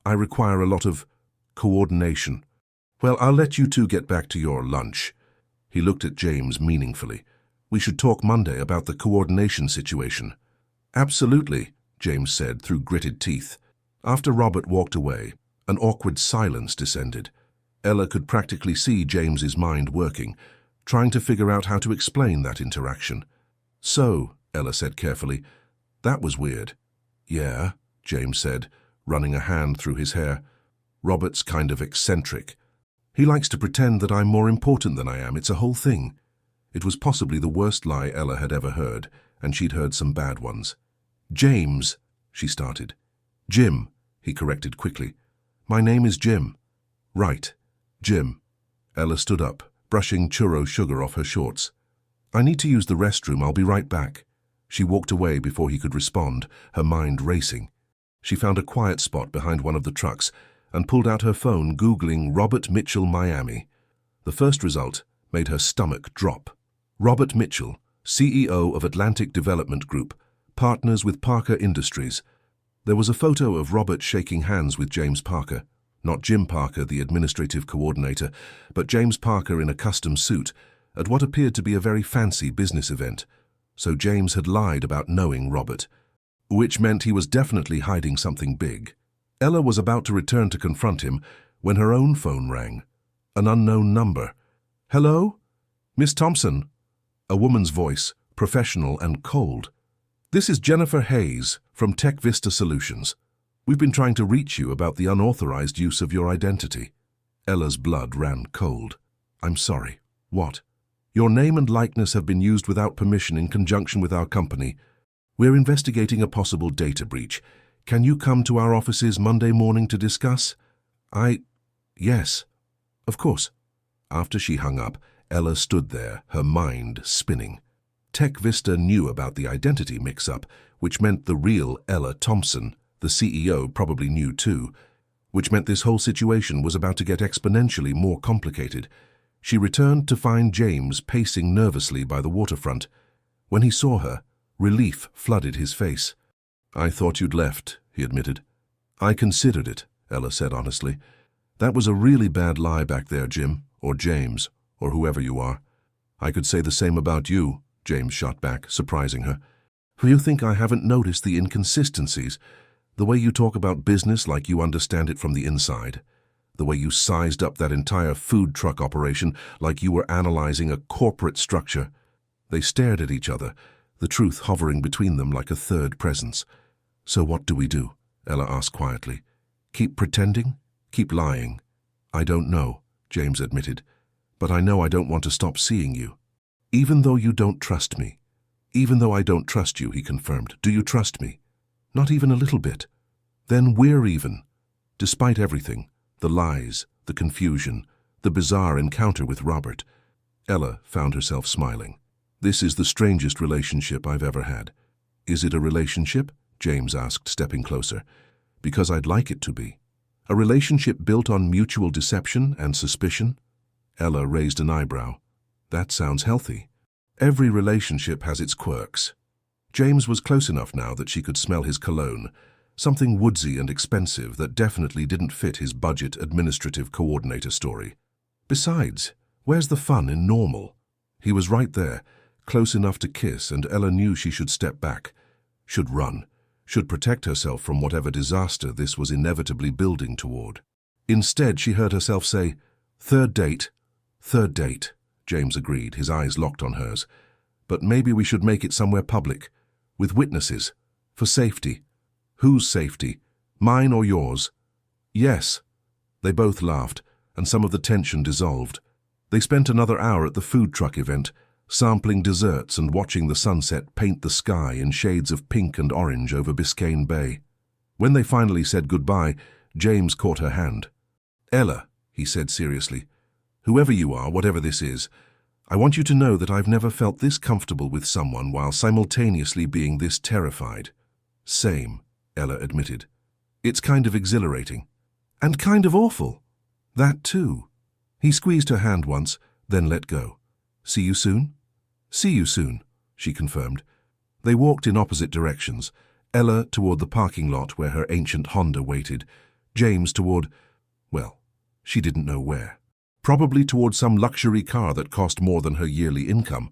I require a lot of coordination. Well, I'll let you two get back to your lunch. He looked at James meaningfully. We should talk Monday about the coordination situation. Absolutely, James said through gritted teeth. After Robert walked away, an awkward silence descended. Ella could practically see James's mind working, trying to figure out how to explain that interaction. So, Ella said carefully, that was weird. Yeah, James said, running a hand through his hair. Robert's kind of eccentric. He likes to pretend that I'm more important than I am. It's a whole thing. It was possibly the worst lie Ella had ever heard, and she'd heard some bad ones. James, she started. Jim, he corrected quickly. My name is Jim. Right, Jim. Ella stood up, brushing churro sugar off her shorts. I need to use the restroom. I'll be right back. She walked away before he could respond, her mind racing. She found a quiet spot behind one of the trucks and pulled out her phone, Googling Robert Mitchell, Miami. The first result made her stomach drop. Robert Mitchell, CEO of Atlantic Development Group, partners with Parker Industries. There was a photo of Robert shaking hands with James Parker. Not Jim Parker, the administrative coordinator, but James Parker in a custom suit at what appeared to be a very fancy business event. So James had lied about knowing Robert, which meant he was definitely hiding something big. Ella was about to return to confront him when her own phone rang. An unknown number. Hello? Miss Thompson? A woman's voice, professional and cold. This is Jennifer Hayes from Tech Vista Solutions. We've been trying to reach you about the unauthorized use of your identity. Ella's blood ran cold. I'm sorry. What? Your name and likeness have been used without permission in conjunction with our company. We're investigating a possible data breach. Can you come to our offices Monday morning to discuss? Yes, of course. After she hung up, Ella stood there, her mind spinning. Tech Vista knew about the identity mix-up, which meant the real Ella Thompson, the CEO, probably knew too, which meant this whole situation was about to get exponentially more complicated. She returned to find James pacing nervously by the waterfront. When he saw her, relief flooded his face. I thought you'd left, he admitted. I considered it, Ella said honestly. That was a really bad lie back there, Jim, or James, or whoever you are. I could say the same about you, James shot back, surprising her. Do you think I haven't noticed the inconsistencies? The way you talk about business like you understand it from the inside. The way you sized up that entire food truck operation like you were analyzing a corporate structure. They stared at each other, the truth hovering between them like a third presence. So what do we do? Ella asked quietly. Keep pretending? Keep lying? I don't know, James admitted, but I know I don't want to stop seeing you. Even though you don't trust me. Even though I don't trust you, he confirmed. Do you trust me? Not even a little bit. Then we're even. Despite everything, the lies, the confusion, the bizarre encounter with Robert, Ella found herself smiling. This is the strangest relationship I've ever had. Is it a relationship? James asked, stepping closer. Because I'd like it to be. A relationship built on mutual deception and suspicion? Ella raised an eyebrow. That sounds healthy. Every relationship has its quirks. James was close enough now that she could smell his cologne, something woodsy and expensive that definitely didn't fit his budget administrative coordinator story. Besides, where's the fun in normal? He was right there, close enough to kiss, and Ella knew she should step back, should run, should protect herself from whatever disaster this was inevitably building toward. Instead, she heard herself say, "Third date." "Third date," James agreed, his eyes locked on hers. "But maybe we should make it somewhere public, with witnesses, for safety." "Whose safety? Mine or yours?" "Yes." They both laughed, and some of the tension dissolved. They spent another hour at the food truck event, sampling desserts and watching the sunset paint the sky in shades of pink and orange over Biscayne Bay. When they finally said goodbye, James caught her hand. "Ella," he said seriously, "whoever you are, whatever this is, I want you to know that I've never felt this comfortable with someone while simultaneously being this terrified. Same, Ella admitted. It's kind of exhilarating. And kind of awful. That too. He squeezed her hand once, then let go. See you soon? See you soon, she confirmed. They walked in opposite directions, Ella toward the parking lot where her ancient Honda waited, James toward, well, she didn't know where. Probably toward some luxury car that cost more than her yearly income.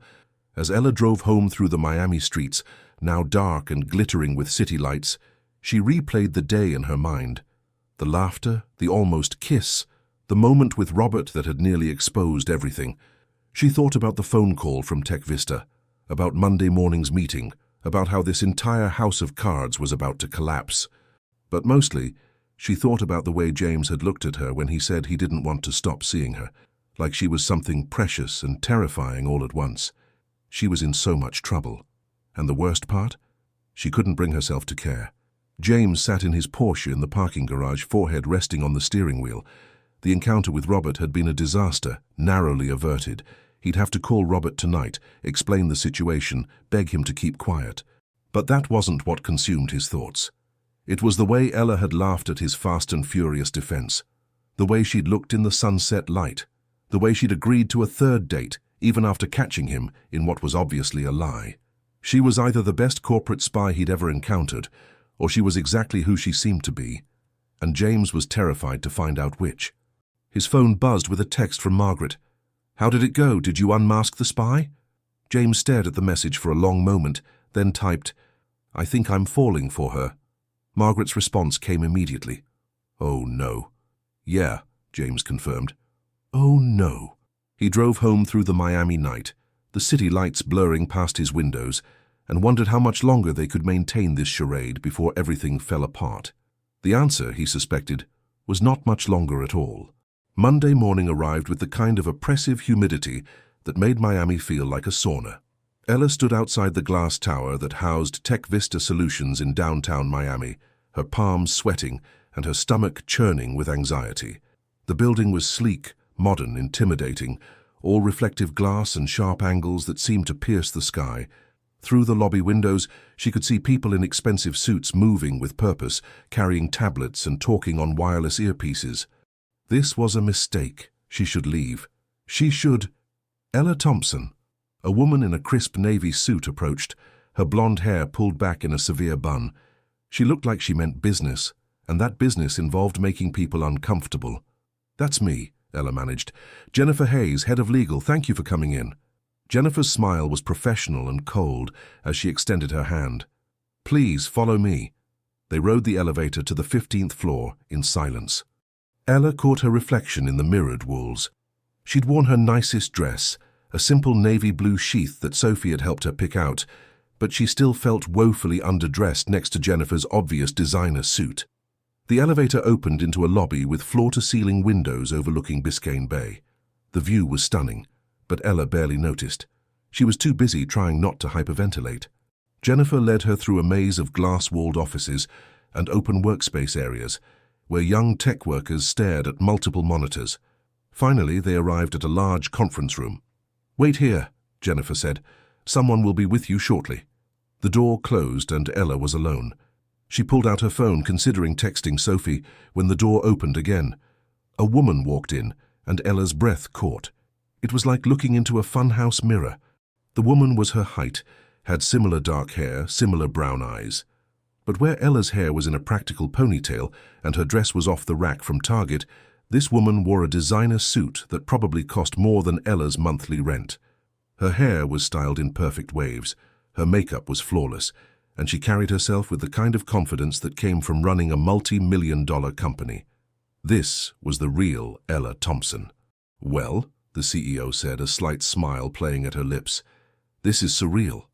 As Ella drove home through the Miami streets, now dark and glittering with city lights, she replayed the day in her mind. The laughter, the almost kiss, the moment with Robert that had nearly exposed everything. She thought about the phone call from Tech Vista, about Monday morning's meeting, about how this entire house of cards was about to collapse. But mostly, she thought about the way James had looked at her when he said he didn't want to stop seeing her, like she was something precious and terrifying all at once. She was in so much trouble. And the worst part? She couldn't bring herself to care. James sat in his Porsche in the parking garage, forehead resting on the steering wheel. The encounter with Robert had been a disaster, narrowly averted. He'd have to call Robert tonight, explain the situation, beg him to keep quiet. But that wasn't what consumed his thoughts. It was the way Ella had laughed at his fast and furious defense, the way she'd looked in the sunset light, the way she'd agreed to a third date, even after catching him in what was obviously a lie. She was either the best corporate spy he'd ever encountered, or she was exactly who she seemed to be, and James was terrified to find out which. His phone buzzed with a text from Margaret. "How did it go? Did you unmask the spy?" James stared at the message for a long moment, then typed, "I think I'm falling for her." Margaret's response came immediately. "Oh, no." "Yeah," James confirmed. "Oh, no." He drove home through the Miami night, the city lights blurring past his windows, and wondered how much longer they could maintain this charade before everything fell apart. The answer, he suspected, was not much longer at all. Monday morning arrived with the kind of oppressive humidity that made Miami feel like a sauna. Ella stood outside the glass tower that housed Tech Vista Solutions in downtown Miami, her palms sweating and her stomach churning with anxiety. The building was sleek, modern, intimidating, all reflective glass and sharp angles that seemed to pierce the sky. Through the lobby windows, she could see people in expensive suits moving with purpose, carrying tablets and talking on wireless earpieces. This was a mistake. She should leave. She should... Ella Thompson, a woman in a crisp navy suit, approached, her blonde hair pulled back in a severe bun. She looked like she meant business, and that business involved making people uncomfortable. "That's me," Ella managed. "Jennifer Hayes, head of legal, thank you for coming in." Jennifer's smile was professional and cold as she extended her hand. "Please, follow me." They rode the elevator to the 15th floor in silence. Ella caught her reflection in the mirrored walls. She'd worn her nicest dress, a simple navy blue sheath that Sophie had helped her pick out, but she still felt woefully underdressed next to Jennifer's obvious designer suit. The elevator opened into a lobby with floor-to-ceiling windows overlooking Biscayne Bay. The view was stunning, but Ella barely noticed. She was too busy trying not to hyperventilate. Jennifer led her through a maze of glass-walled offices and open workspace areas, where young tech workers stared at multiple monitors. Finally, they arrived at a large conference room. "Wait here," Jennifer said. "Someone will be with you shortly." The door closed and Ella was alone. She pulled out her phone, considering texting Sophie, when the door opened again. A woman walked in, and Ella's breath caught. It was like looking into a funhouse mirror. The woman was her height, had similar dark hair, similar brown eyes. But where Ella's hair was in a practical ponytail and her dress was off the rack from Target, this woman wore a designer suit that probably cost more than Ella's monthly rent. Her hair was styled in perfect waves, her makeup was flawless, and she carried herself with the kind of confidence that came from running a multi-million-dollar company. This was the real Ella Thompson. "Well," the CEO said, a slight smile playing at her lips. "This is surreal."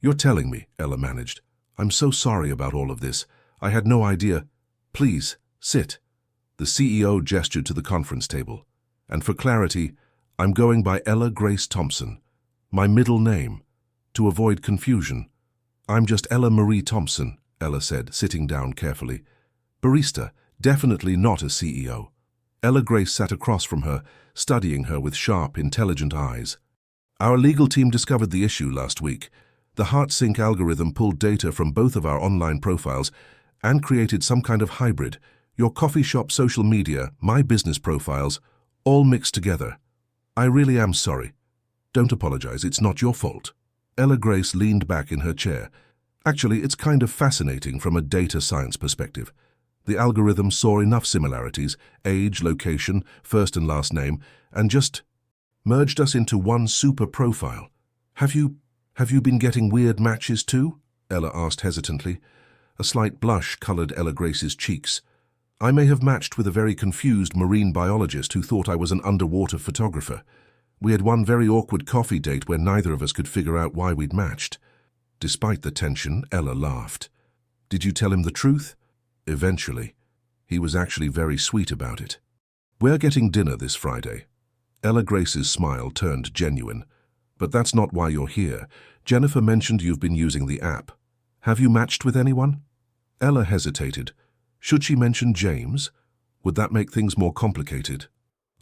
"You're telling me," Ella managed. "I'm so sorry about all of this. I had no idea." "Please, sit." The CEO gestured to the conference table. "And for clarity, I'm going by Ella Grace Thompson. My middle name. To avoid confusion. I'm just Ella Marie Thompson," Ella said, sitting down carefully. "Barista, definitely not a CEO." Ella Grace sat across from her, studying her with sharp, intelligent eyes. Our legal team discovered the issue last week. The HeartSync algorithm pulled data from both of our online profiles and created some kind of hybrid. Your coffee shop social media, my business profiles, all mixed together. I really am sorry. Don't apologize, it's not your fault. Ella Grace leaned back in her chair. Actually, it's kind of fascinating from a data science perspective. The algorithm saw enough similarities, age, location, first and last name, and just merged us into one super profile. Have you been getting weird matches too? Ella asked hesitantly. A slight blush colored Ella Grace's cheeks. I may have matched with a very confused marine biologist who thought I was an underwater photographer. We had one very awkward coffee date where neither of us could figure out why we'd matched. Despite the tension, Ella laughed. Did you tell him the truth? Eventually. He was actually very sweet about it. We're getting dinner this Friday. Ella Grace's smile turned genuine. But that's not why you're here. Jennifer mentioned you've been using the app. Have you matched with anyone? Ella hesitated. Should she mention James? Would that make things more complicated?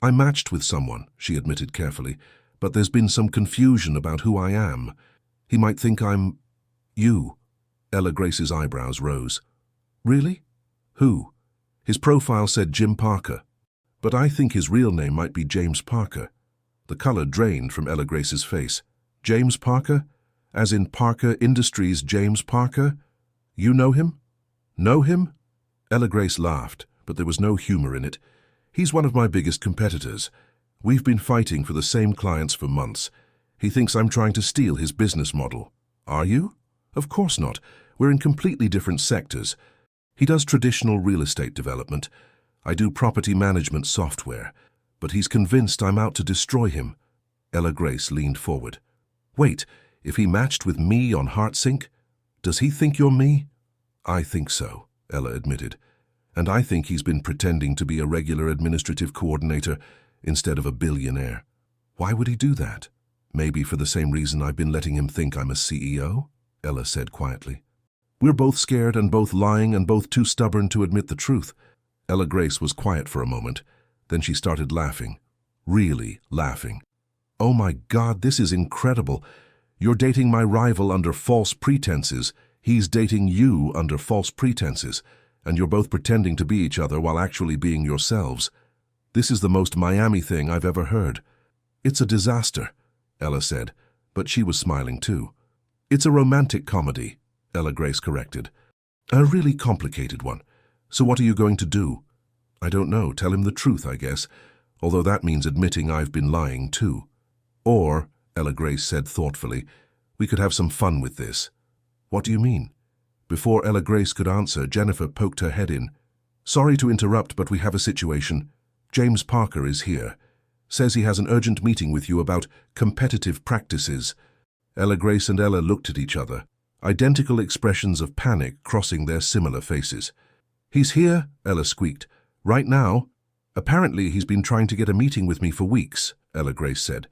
I matched with someone, she admitted carefully, but there's been some confusion about who I am. He might think I'm you. Ella Grace's eyebrows rose. Really? Who? His profile said Jim Parker, but I think his real name might be James Parker. The color drained from Ella Grace's face. James Parker? As in Parker Industries James Parker? You know him? Know him? Ella Grace laughed, but there was no humor in it. He's one of my biggest competitors. We've been fighting for the same clients for months. He thinks I'm trying to steal his business model. Are you? Of course not. We're in completely different sectors. He does traditional real estate development. I do property management software. But he's convinced I'm out to destroy him. Ella Grace leaned forward. Wait, if he matched with me on HeartSync, does he think you're me? I think so, Ella admitted. And I think he's been pretending to be a regular administrative coordinator instead of a billionaire. Why would he do that? Maybe for the same reason I've been letting him think I'm a CEO, Ella said quietly. We're both scared and both lying and both too stubborn to admit the truth. Ella Grace was quiet for a moment. Then she started laughing. Really laughing. Oh my God, this is incredible. You're dating my rival under false pretenses. He's dating you under false pretenses. And you're both pretending to be each other while actually being yourselves. This is the most Miami thing I've ever heard. It's a disaster, Ella said, but she was smiling too. It's a romantic comedy, Ella Grace corrected. A really complicated one. So what are you going to do? I don't know, tell him the truth, I guess, although that means admitting I've been lying too. Or, Ella Grace said thoughtfully, we could have some fun with this. What do you mean? Before Ella Grace could answer, Jennifer poked her head in. Sorry to interrupt, but we have a situation. James Parker is here. Says he has an urgent meeting with you about competitive practices. Ella Grace and Ella looked at each other, identical expressions of panic crossing their similar faces. He's here, Ella squeaked. Right now? Apparently he's been trying to get a meeting with me for weeks, Ella Grace said.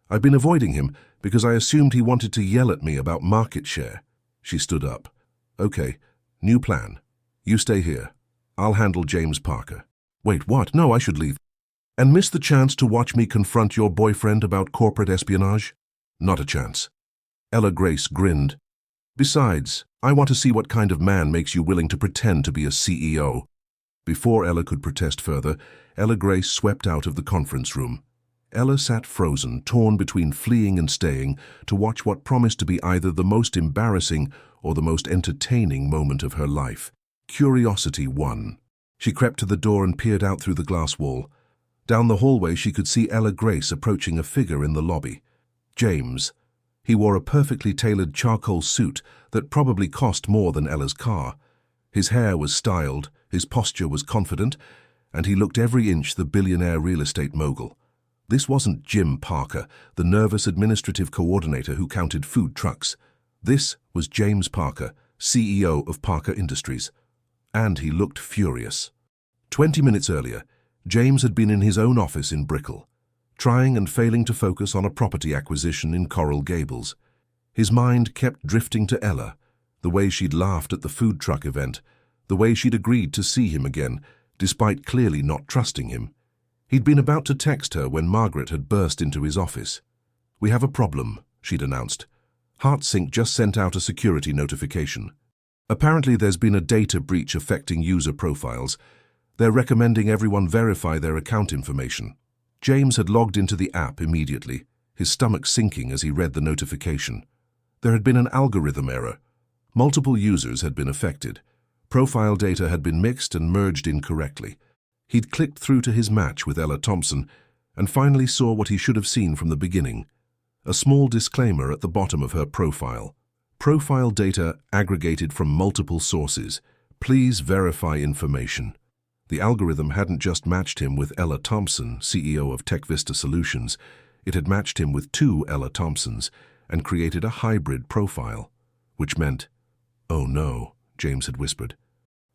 I've been avoiding him because I assumed he wanted to yell at me about market share. She stood up. Okay, new plan. You stay here. I'll handle James Parker. Wait, what? No, I should leave. And miss the chance to watch me confront your boyfriend about corporate espionage? Not a chance. Ella Grace grinned. Besides, I want to see what kind of man makes you willing to pretend to be a CEO. Before Ella could protest further, Ella Grace swept out of the conference room. Ella sat frozen, torn between fleeing and staying, to watch what promised to be either the most embarrassing or the most entertaining moment of her life. Curiosity won. She crept to the door and peered out through the glass wall. Down the hallway she could see Ella Grace approaching a figure in the lobby. James. He wore a perfectly tailored charcoal suit that probably cost more than Ella's car. His hair was styled, his posture was confident, and he looked every inch the billionaire real estate mogul. This wasn't Jim Parker, the nervous administrative coordinator who counted food trucks. This was James Parker, CEO of Parker Industries. And he looked furious. 20 minutes earlier, James had been in his own office in Brickell, trying and failing to focus on a property acquisition in Coral Gables. His mind kept drifting to Ella, the way she'd laughed at the food truck event, the way she'd agreed to see him again, despite clearly not trusting him. He'd been about to text her when Margaret had burst into his office. "We have a problem," she'd announced. HeartSync just sent out a security notification. Apparently there's been a data breach affecting user profiles. They're recommending everyone verify their account information. James had logged into the app immediately, his stomach sinking as he read the notification. There had been an algorithm error. Multiple users had been affected. Profile data had been mixed and merged incorrectly. He'd clicked through to his match with Ella Thompson and finally saw what he should have seen from the beginning. A small disclaimer at the bottom of her profile. Profile data aggregated from multiple sources. Please verify information. The algorithm hadn't just matched him with Ella Thompson, CEO of TechVista Solutions. It had matched him with two Ella Thompsons and created a hybrid profile, which meant, "Oh no," James had whispered.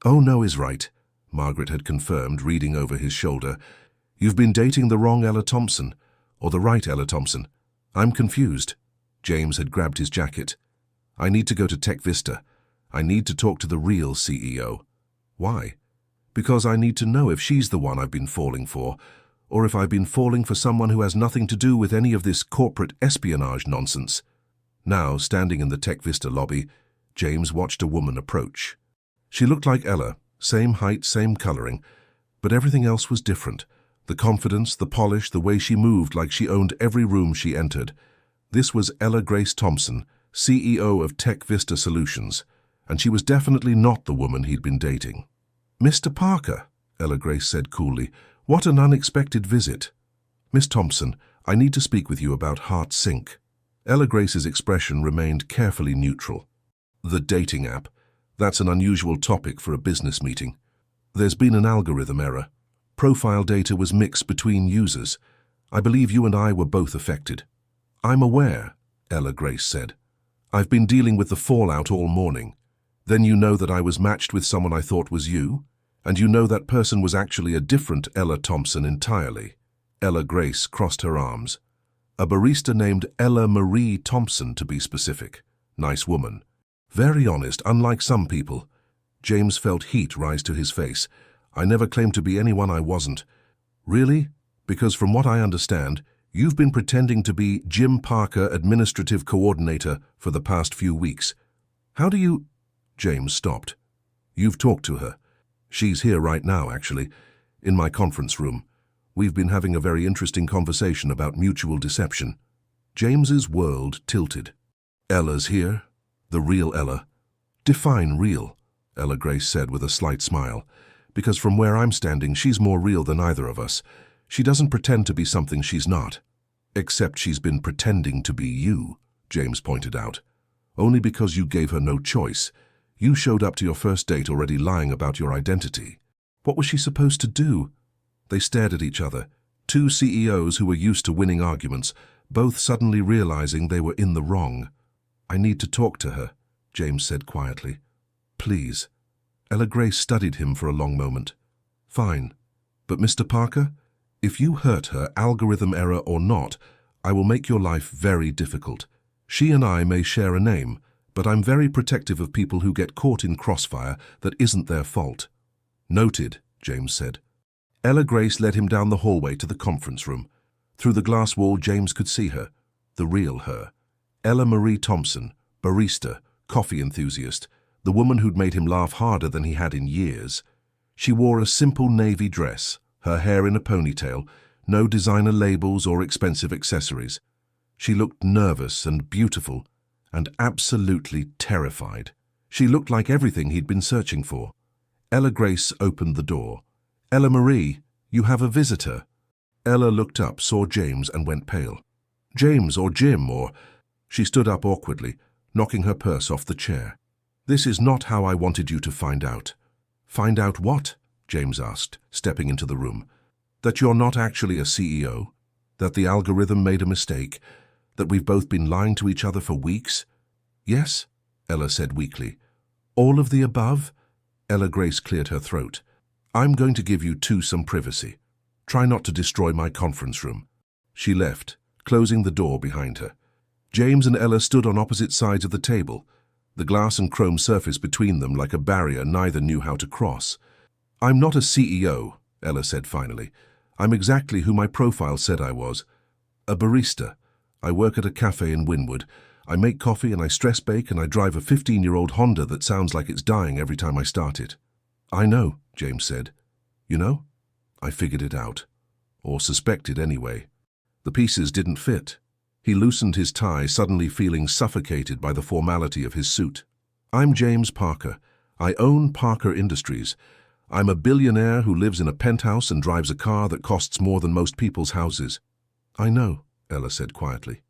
"Oh no is right," Margaret had confirmed, reading over his shoulder. "You've been dating the wrong Ella Thompson, or the right Ella Thompson. I'm confused." James had grabbed his jacket. "I need to go to TechVista. I need to talk to the real CEO." "Why?" "Because I need to know if she's the one I've been falling for, or if I've been falling for someone who has nothing to do with any of this corporate espionage nonsense." Now, standing in the TechVista lobby, James watched a woman approach. She looked like Ella, same height, same coloring, but everything else was different. The confidence, the polish, the way she moved like she owned every room she entered. This was Ella Grace Thompson, CEO of TechVista Solutions, and she was definitely not the woman he'd been dating. "Mr. Parker," Ella Grace said coolly, "what an unexpected visit." "Miss Thompson, I need to speak with you about HeartSync." Ella Grace's expression remained carefully neutral. "The dating app. That's an unusual topic for a business meeting. There's been an algorithm error. Profile data was mixed between users. I believe you and I were both affected." "I'm aware," Ella Grace said. "I've been dealing with the fallout all morning. Then you know that I was matched with someone I thought was you? And you know that person was actually a different Ella Thompson entirely." Ella Grace crossed her arms. "A barista named Ella Marie Thompson, to be specific. Nice woman. Very honest, unlike some people." James felt heat rise to his face. "I never claimed to be anyone I wasn't." "Really? Because from what I understand, you've been pretending to be Jim Parker, administrative coordinator, for the past few weeks. How do you—" James stopped. "You've talked to her. She's here right now, actually, in my conference room. We've been having a very interesting conversation about mutual deception." James's world tilted. "Ella's here? The real Ella?" "Define real," Ella Grace said with a slight smile. "Because from where I'm standing, she's more real than either of us. She doesn't pretend to be something she's not." "Except she's been pretending to be you," James pointed out. "Only because you gave her no choice. You showed up to your first date already lying about your identity." "What was she supposed to do?" They stared at each other, two CEOs who were used to winning arguments, both suddenly realizing they were in the wrong. "I need to talk to her," James said quietly. "Please." Ella Grace studied him for a long moment. "Fine. But Mr. Parker, if you hurt her, algorithm error or not, I will make your life very difficult. She and I may share a name, but I'm very protective of people who get caught in crossfire that isn't their fault." "Noted," James said. Ella Grace led him down the hallway to the conference room. Through the glass wall, James could see her, the real her. Ella Marie Thompson, barista, coffee enthusiast, the woman who'd made him laugh harder than he had in years. She wore a simple navy dress, her hair in a ponytail, no designer labels or expensive accessories. She looked nervous and beautiful, and absolutely terrified. She looked like everything he'd been searching for. Ella Grace opened the door. "Ella Marie, you have a visitor." Ella looked up, saw James, and went pale. "James or Jim or—" She stood up awkwardly, knocking her purse off the chair. "This is not how I wanted you to find out." "Find out what?" James asked, stepping into the room. "That you're not actually a CEO? That the algorithm made a mistake? That we've both been lying to each other for weeks?" "Yes," Ella said weakly. "All of the above?" Ella Grace cleared her throat. "I'm going to give you two some privacy. Try not to destroy my conference room." She left, closing the door behind her. James and Ella stood on opposite sides of the table, the glass and chrome surface between them like a barrier neither knew how to cross. "I'm not a CEO," Ella said finally. "I'm exactly who my profile said I was. A barista. I work at a cafe in Wynwood. I make coffee and I stress bake and I drive a 15-year-old Honda that sounds like it's dying every time I start it. I know, James said. You know? I figured it out. Or suspected anyway. The pieces didn't fit. He loosened his tie, suddenly feeling suffocated by the formality of his suit. I'm James Parker. I own Parker Industries. I'm a billionaire who lives in a penthouse and drives a car that costs more than most people's houses. I know, Ella said quietly.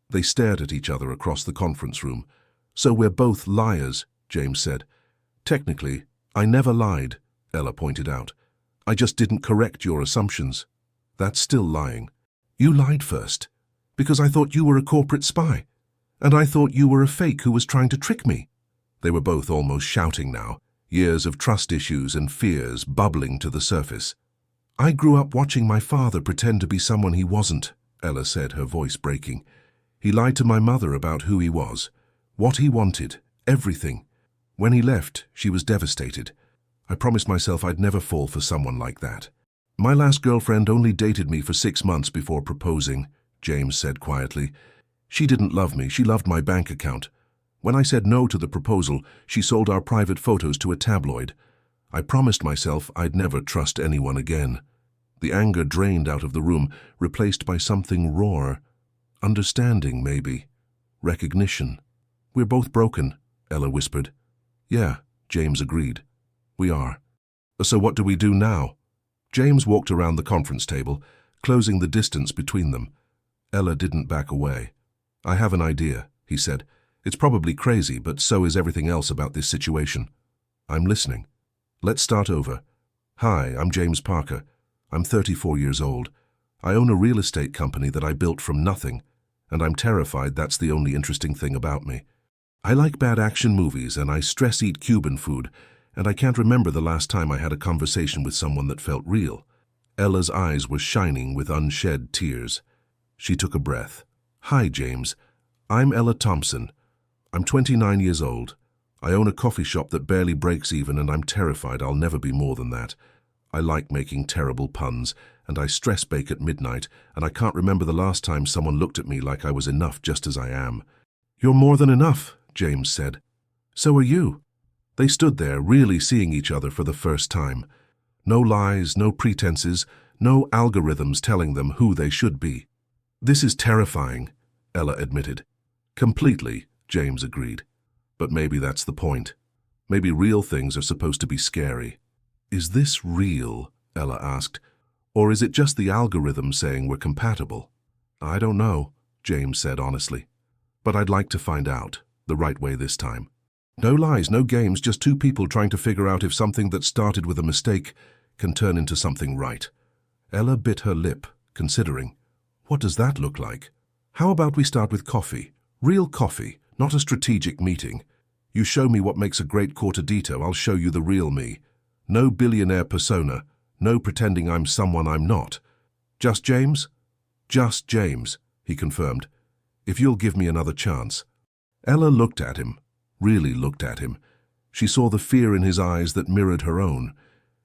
They stared at each other across the conference room. So we're both liars, James said. Technically, I never lied, Ella pointed out. I just didn't correct your assumptions. That's still lying. You lied first, because I thought you were a corporate spy, and I thought you were a fake who was trying to trick me. They were both almost shouting now, years of trust issues and fears bubbling to the surface. I grew up watching my father pretend to be someone he wasn't, Ella said, her voice breaking. He lied to my mother about who he was, what he wanted, everything. When he left, she was devastated. I promised myself I'd never fall for someone like that. My last girlfriend only dated me for 6 months before proposing, James said quietly. She didn't love me, she loved my bank account. When I said no to the proposal, she sold our private photos to a tabloid. I promised myself I'd never trust anyone again. The anger drained out of the room, replaced by something rawer. Understanding, maybe. Recognition. We're both broken, Ella whispered. Yeah, James agreed. We are. So what do we do now? James walked around the conference table, closing the distance between them. Ella didn't back away. I have an idea, he said. It's probably crazy, but so is everything else about this situation. I'm listening. Let's start over. Hi, I'm James Parker. I'm 34 years old. I own a real estate company that I built from nothing, and I'm terrified that's the only interesting thing about me. I like bad action movies and I stress-eat Cuban food, and I can't remember the last time I had a conversation with someone that felt real. Ella's eyes were shining with unshed tears. She took a breath. Hi, James. I'm Ella Thompson. I'm 29 years old. I own a coffee shop that barely breaks even, and I'm terrified I'll never be more than that. I like making terrible puns, and I stress bake at midnight, and I can't remember the last time someone looked at me like I was enough just as I am. You're more than enough, James said. So are you. They stood there, really seeing each other for the first time. No lies, no pretenses, no algorithms telling them who they should be. This is terrifying, Ella admitted. Completely, James agreed. But maybe that's the point. Maybe real things are supposed to be scary. Is this real? Ella asked. Or is it just the algorithm saying we're compatible? I don't know, James said honestly. But I'd like to find out, the right way this time. No lies, no games, just two people trying to figure out if something that started with a mistake can turn into something right. Ella bit her lip, considering. What does that look like? How about we start with coffee? Real coffee, not a strategic meeting. You show me what makes a great cortadito, I'll show you the real me. No billionaire persona, no pretending I'm someone I'm not. Just James? Just James, he confirmed. If you'll give me another chance. Ella looked at him, really looked at him. She saw the fear in his eyes that mirrored her own.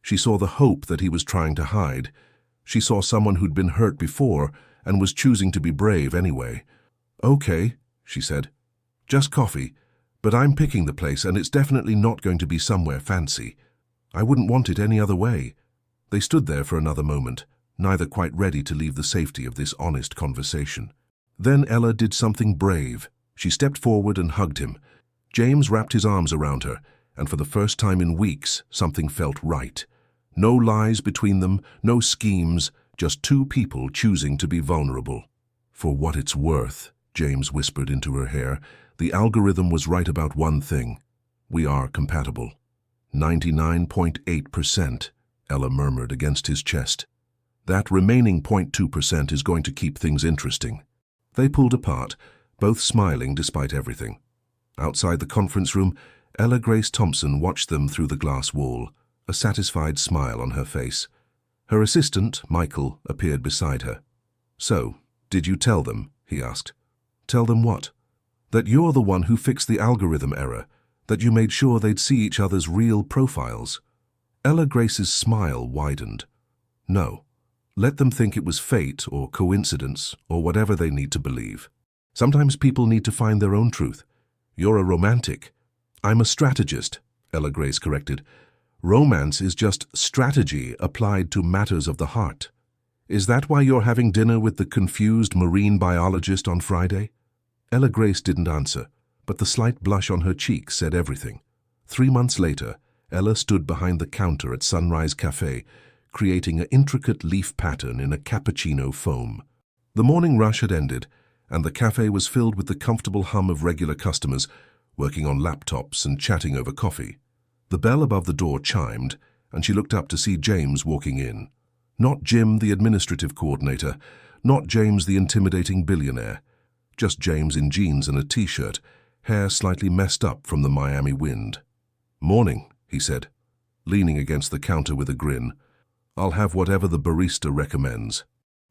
She saw the hope that he was trying to hide. She saw someone who'd been hurt before and was choosing to be brave anyway. Okay, she said. Just coffee, but I'm picking the place and it's definitely not going to be somewhere fancy. I wouldn't want it any other way. They stood there for another moment, neither quite ready to leave the safety of this honest conversation. Then Ella did something brave. She stepped forward and hugged him. James wrapped his arms around her, and for the first time in weeks, something felt right. No lies between them, no schemes, just two people choosing to be vulnerable. For what it's worth, James whispered into her hair, the algorithm was right about one thing. We are compatible. 99.8%, Ella murmured against his chest. That remaining 0.2% is going to keep things interesting. They pulled apart, both smiling despite everything. Outside the conference room, Ella Grace Thompson watched them through the glass wall, a satisfied smile on her face. Her assistant, Michael, appeared beside her. So, did you tell them? He asked. Tell them what? That you're the one who fixed the algorithm error, that you made sure they'd see each other's real profiles. Ella Grace's smile widened. No. Let them think it was fate or coincidence or whatever they need to believe. Sometimes people need to find their own truth. You're a romantic. I'm a strategist, Ella Grace corrected. Romance is just strategy applied to matters of the heart. Is that why you're having dinner with the confused marine biologist on Friday? Ella Grace didn't answer, but the slight blush on her cheek said everything. 3 months later, Ella stood behind the counter at Sunrise Cafe, creating an intricate leaf pattern in a cappuccino foam. The morning rush had ended, and the cafe was filled with the comfortable hum of regular customers, working on laptops and chatting over coffee. The bell above the door chimed, and she looked up to see James walking in. Not Jim, the administrative coordinator, not James, the intimidating billionaire. Just James in jeans and a t-shirt, hair slightly messed up from the Miami wind. "Morning," he said, leaning against the counter with a grin. "I'll have whatever the barista recommends."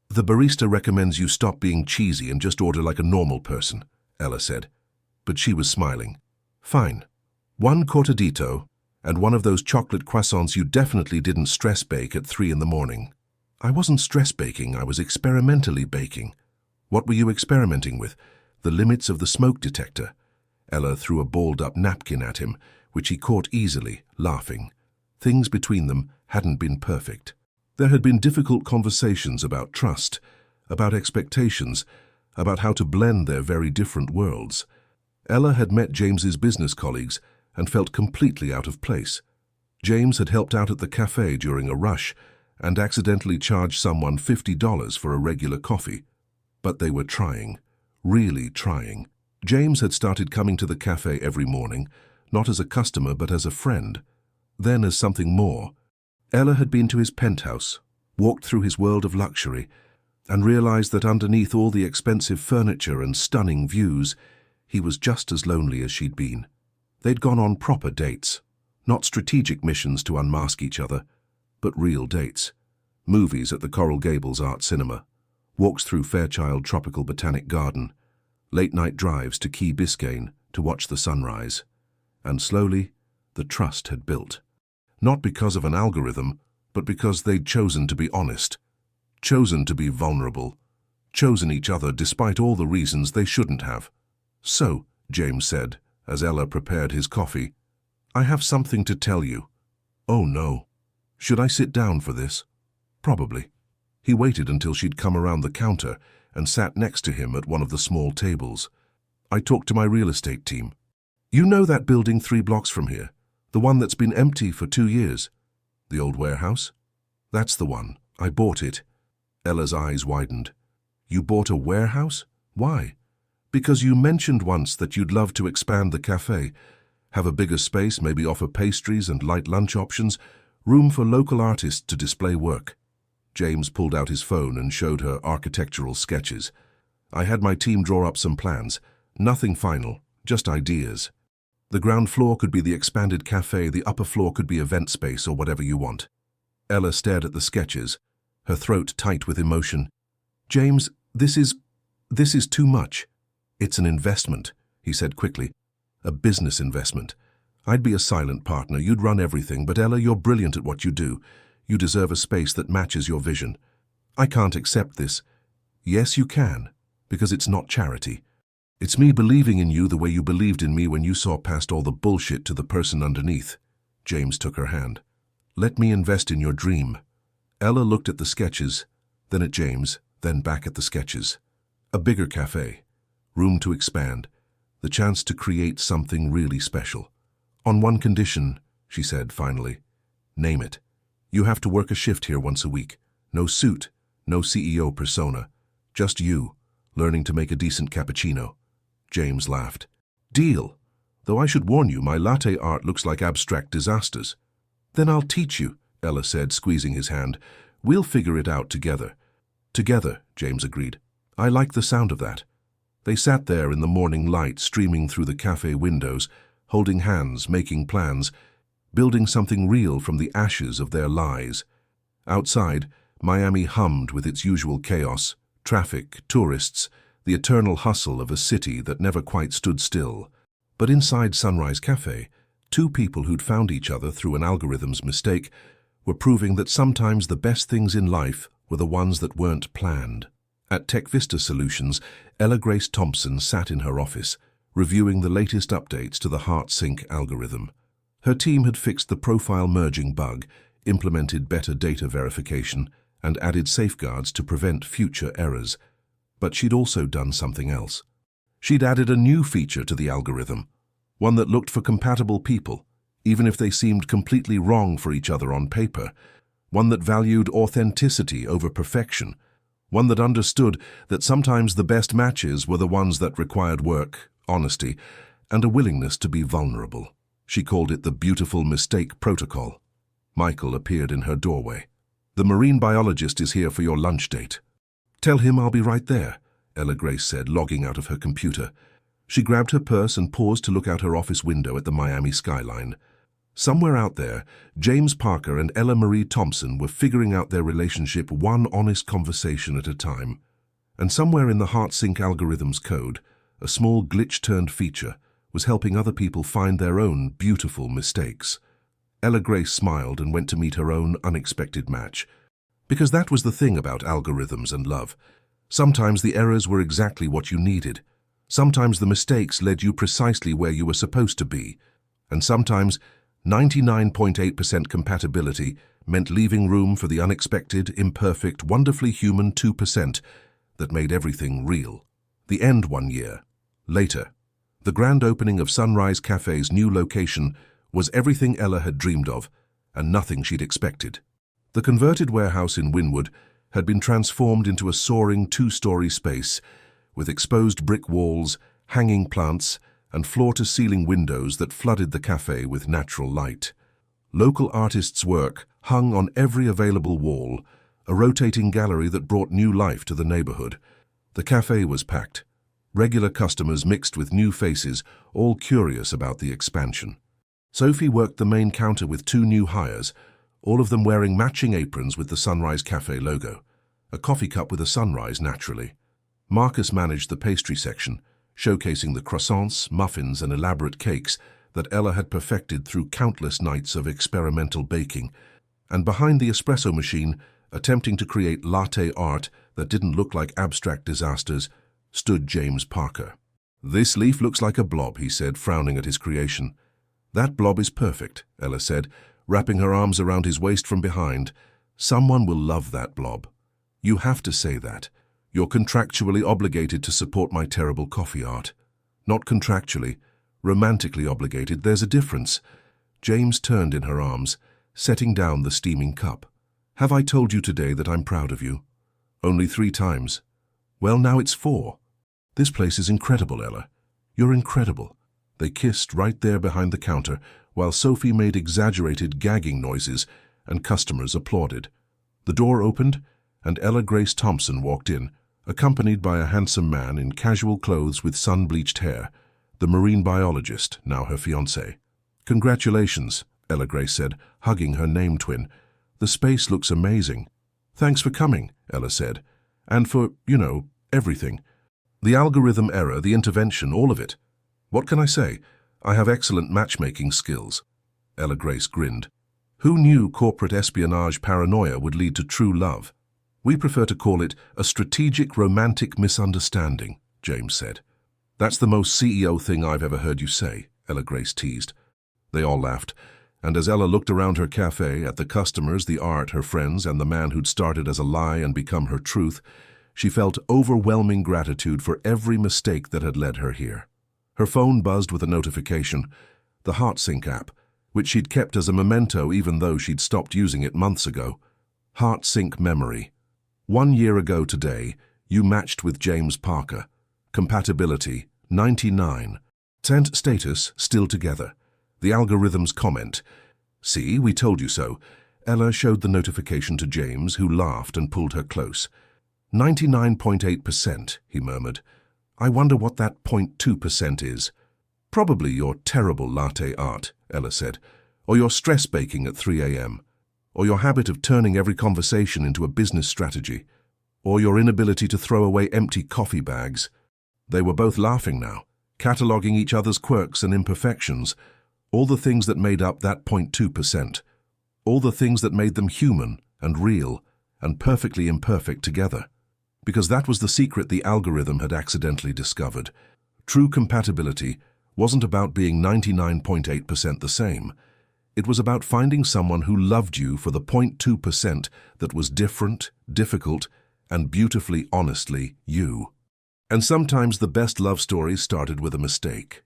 "The barista recommends you stop being cheesy and just order like a normal person," Ella said. But she was smiling. "Fine. 1 cortadito, and one of those chocolate croissants you definitely didn't stress bake at 3 in the morning." "I wasn't stress baking, I was experimentally baking." "What were you experimenting with? The limits of the smoke detector?" Ella threw a balled-up napkin at him, which he caught easily, laughing. Things between them hadn't been perfect. There had been difficult conversations about trust, about expectations, about how to blend their very different worlds. Ella had met James's business colleagues and felt completely out of place. James had helped out at the cafe during a rush and accidentally charged someone $50 for a regular coffee. But they were trying, really trying. James had started coming to the cafe every morning, not as a customer but as a friend, then as something more. Ella had been to his penthouse, walked through his world of luxury, and realized that underneath all the expensive furniture and stunning views, he was just as lonely as she'd been. They'd gone on proper dates, not strategic missions to unmask each other, but real dates. Movies at the Coral Gables Art Cinema, walks through Fairchild Tropical Botanic Garden, late-night drives to Key Biscayne to watch the sunrise. And slowly, the trust had built. Not because of an algorithm, but because they'd chosen to be honest, chosen to be vulnerable, chosen each other despite all the reasons they shouldn't have. "So," James said, as Ella prepared his coffee, "I have something to tell you." "Oh no. Should I sit down for this?" "Probably." He waited until she'd come around the counter and sat next to him at one of the small tables. "I talked to my real estate team. You know that building 3 blocks from here? The one that's been empty for 2 years? The old warehouse? That's the one. I bought it." Ella's eyes widened. "You bought a warehouse? Why?" "Because you mentioned once that you'd love to expand the cafe, have a bigger space, maybe offer pastries and light lunch options, room for local artists to display work." James pulled out his phone and showed her architectural sketches. "I had my team draw up some plans. Nothing final, just ideas. The ground floor could be the expanded cafe, the upper floor could be event space or whatever you want." Ella stared at the sketches, her throat tight with emotion. "James, this is too much." "It's an investment," he said quickly. "A business investment. I'd be a silent partner, you'd run everything, but Ella, you're brilliant at what you do. You deserve a space that matches your vision. I can't accept this." "Yes, you can, because it's not charity. It's me believing in you the way you believed in me when you saw past all the bullshit to the person underneath." James took her hand. "Let me invest in your dream." Ella looked at the sketches, then at James, then back at the sketches. A bigger cafe, room to expand, the chance to create something really special. "On one condition," she said finally. "Name it. You have to work a shift here once a week. No suit, no CEO persona. Just you, learning to make a decent cappuccino." James laughed. "Deal. Though I should warn you, my latte art looks like abstract disasters." "Then I'll teach you," Ella said, squeezing his hand. "We'll figure it out together." "Together," James agreed. "I like the sound of that." They sat there in the morning light streaming through the cafe windows, holding hands, making plans, building something real from the ashes of their lies. Outside, Miami hummed with its usual chaos, traffic, tourists, the eternal hustle of a city that never quite stood still. But inside Sunrise Cafe, 2 people who'd found each other through an algorithm's mistake were proving that sometimes the best things in life were the ones that weren't planned. At Tech Vista Solutions, Ella Grace Thompson sat in her office, reviewing the latest updates to the heart-sync algorithm. Her team had fixed the profile merging bug, implemented better data verification, and added safeguards to prevent future errors. But she'd also done something else. She'd added a new feature to the algorithm, one that looked for compatible people, even if they seemed completely wrong for each other on paper, one that valued authenticity over perfection, one that understood that sometimes the best matches were the ones that required work, honesty, and a willingness to be vulnerable. She called it the Beautiful Mistake Protocol. Michael appeared in her doorway. "The marine biologist is here for your lunch date." "Tell him I'll be right there," Ella Grace said, logging out of her computer. She grabbed her purse and paused to look out her office window at the Miami skyline. Somewhere out there, James Parker and Ella Marie Thompson were figuring out their relationship one honest conversation at a time. And somewhere in the heart-sync algorithm's code, a small glitch-turned feature was helping other people find their own beautiful mistakes. Ella Grace smiled and went to meet her own unexpected match. Because that was the thing about algorithms and love. Sometimes the errors were exactly what you needed. Sometimes the mistakes led you precisely where you were supposed to be. And sometimes 99.8% compatibility meant leaving room for the unexpected, imperfect, wonderfully human 2% that made everything real. The end one year. Later. The grand opening of Sunrise Cafe's new location was everything Ella had dreamed of, and nothing she'd expected. The converted warehouse in Wynwood had been transformed into a soaring two-story space, with exposed brick walls, hanging plants, and floor-to-ceiling windows that flooded the cafe with natural light. Local artists' work hung on every available wall, a rotating gallery that brought new life to the neighborhood. The cafe was packed. Regular customers mixed with new faces, all curious about the expansion. Sophie worked the main counter with 2 new hires, all of them wearing matching aprons with the Sunrise Cafe logo. A coffee cup with a sunrise, naturally. Marcus managed the pastry section, showcasing the croissants, muffins, and elaborate cakes that Ella had perfected through countless nights of experimental baking. And behind the espresso machine, attempting to create latte art that didn't look like abstract disasters, stood James Parker. "This leaf looks like a blob," he said, frowning at his creation. "That blob is perfect," Ella said, wrapping her arms around his waist from behind. "Someone will love that blob. You have to say that. You're contractually obligated to support my terrible coffee art." "Not contractually, romantically obligated. There's a difference." James turned in her arms, setting down the steaming cup. "Have I told you today that I'm proud of you?" "Only 3 times." "Well, now it's 4. This place is incredible, Ella. You're incredible." They kissed right there behind the counter, while Sophie made exaggerated gagging noises and customers applauded. The door opened, and Ella Grace Thompson walked in, accompanied by a handsome man in casual clothes with sun-bleached hair, the marine biologist, now her fiancé. "Congratulations," Ella Grace said, hugging her name twin. "The space looks amazing." "Thanks for coming," Ella said. "And for, everything. The algorithm error, the intervention, all of it. What can I say? I have excellent matchmaking skills." Ella Grace grinned. "Who knew corporate espionage paranoia would lead to true love?" "We prefer to call it a strategic romantic misunderstanding," James said. "That's the most CEO thing I've ever heard you say," Ella Grace teased. They all laughed, and as Ella looked around her cafe at the customers, the art, her friends, and the man who'd started as a lie and become her truth, she felt overwhelming gratitude for every mistake that had led her here. Her phone buzzed with a notification, the HeartSync app, which she'd kept as a memento even though she'd stopped using it months ago. HeartSync memory. 1 year ago today, you matched with James Parker. Compatibility, 99. Sent status, still together. The algorithm's comment. "See, we told you so." Ella showed the notification to James, who laughed and pulled her close. 99.8%, he murmured. "I wonder what that 0.2% is." "Probably your terrible latte art," Ella said, "or your stress baking at 3 a.m., or your habit of turning every conversation into a business strategy, or your inability to throw away empty coffee bags." They were both laughing now, cataloguing each other's quirks and imperfections, all the things that made up that 0.2%, all the things that made them human and real and perfectly imperfect together. because that was the secret the algorithm had accidentally discovered. True compatibility wasn't about being 99.8% the same. It was about finding someone who loved you for the 0.2% that was different, difficult, and beautifully honestly you. And sometimes the best love stories started with a mistake.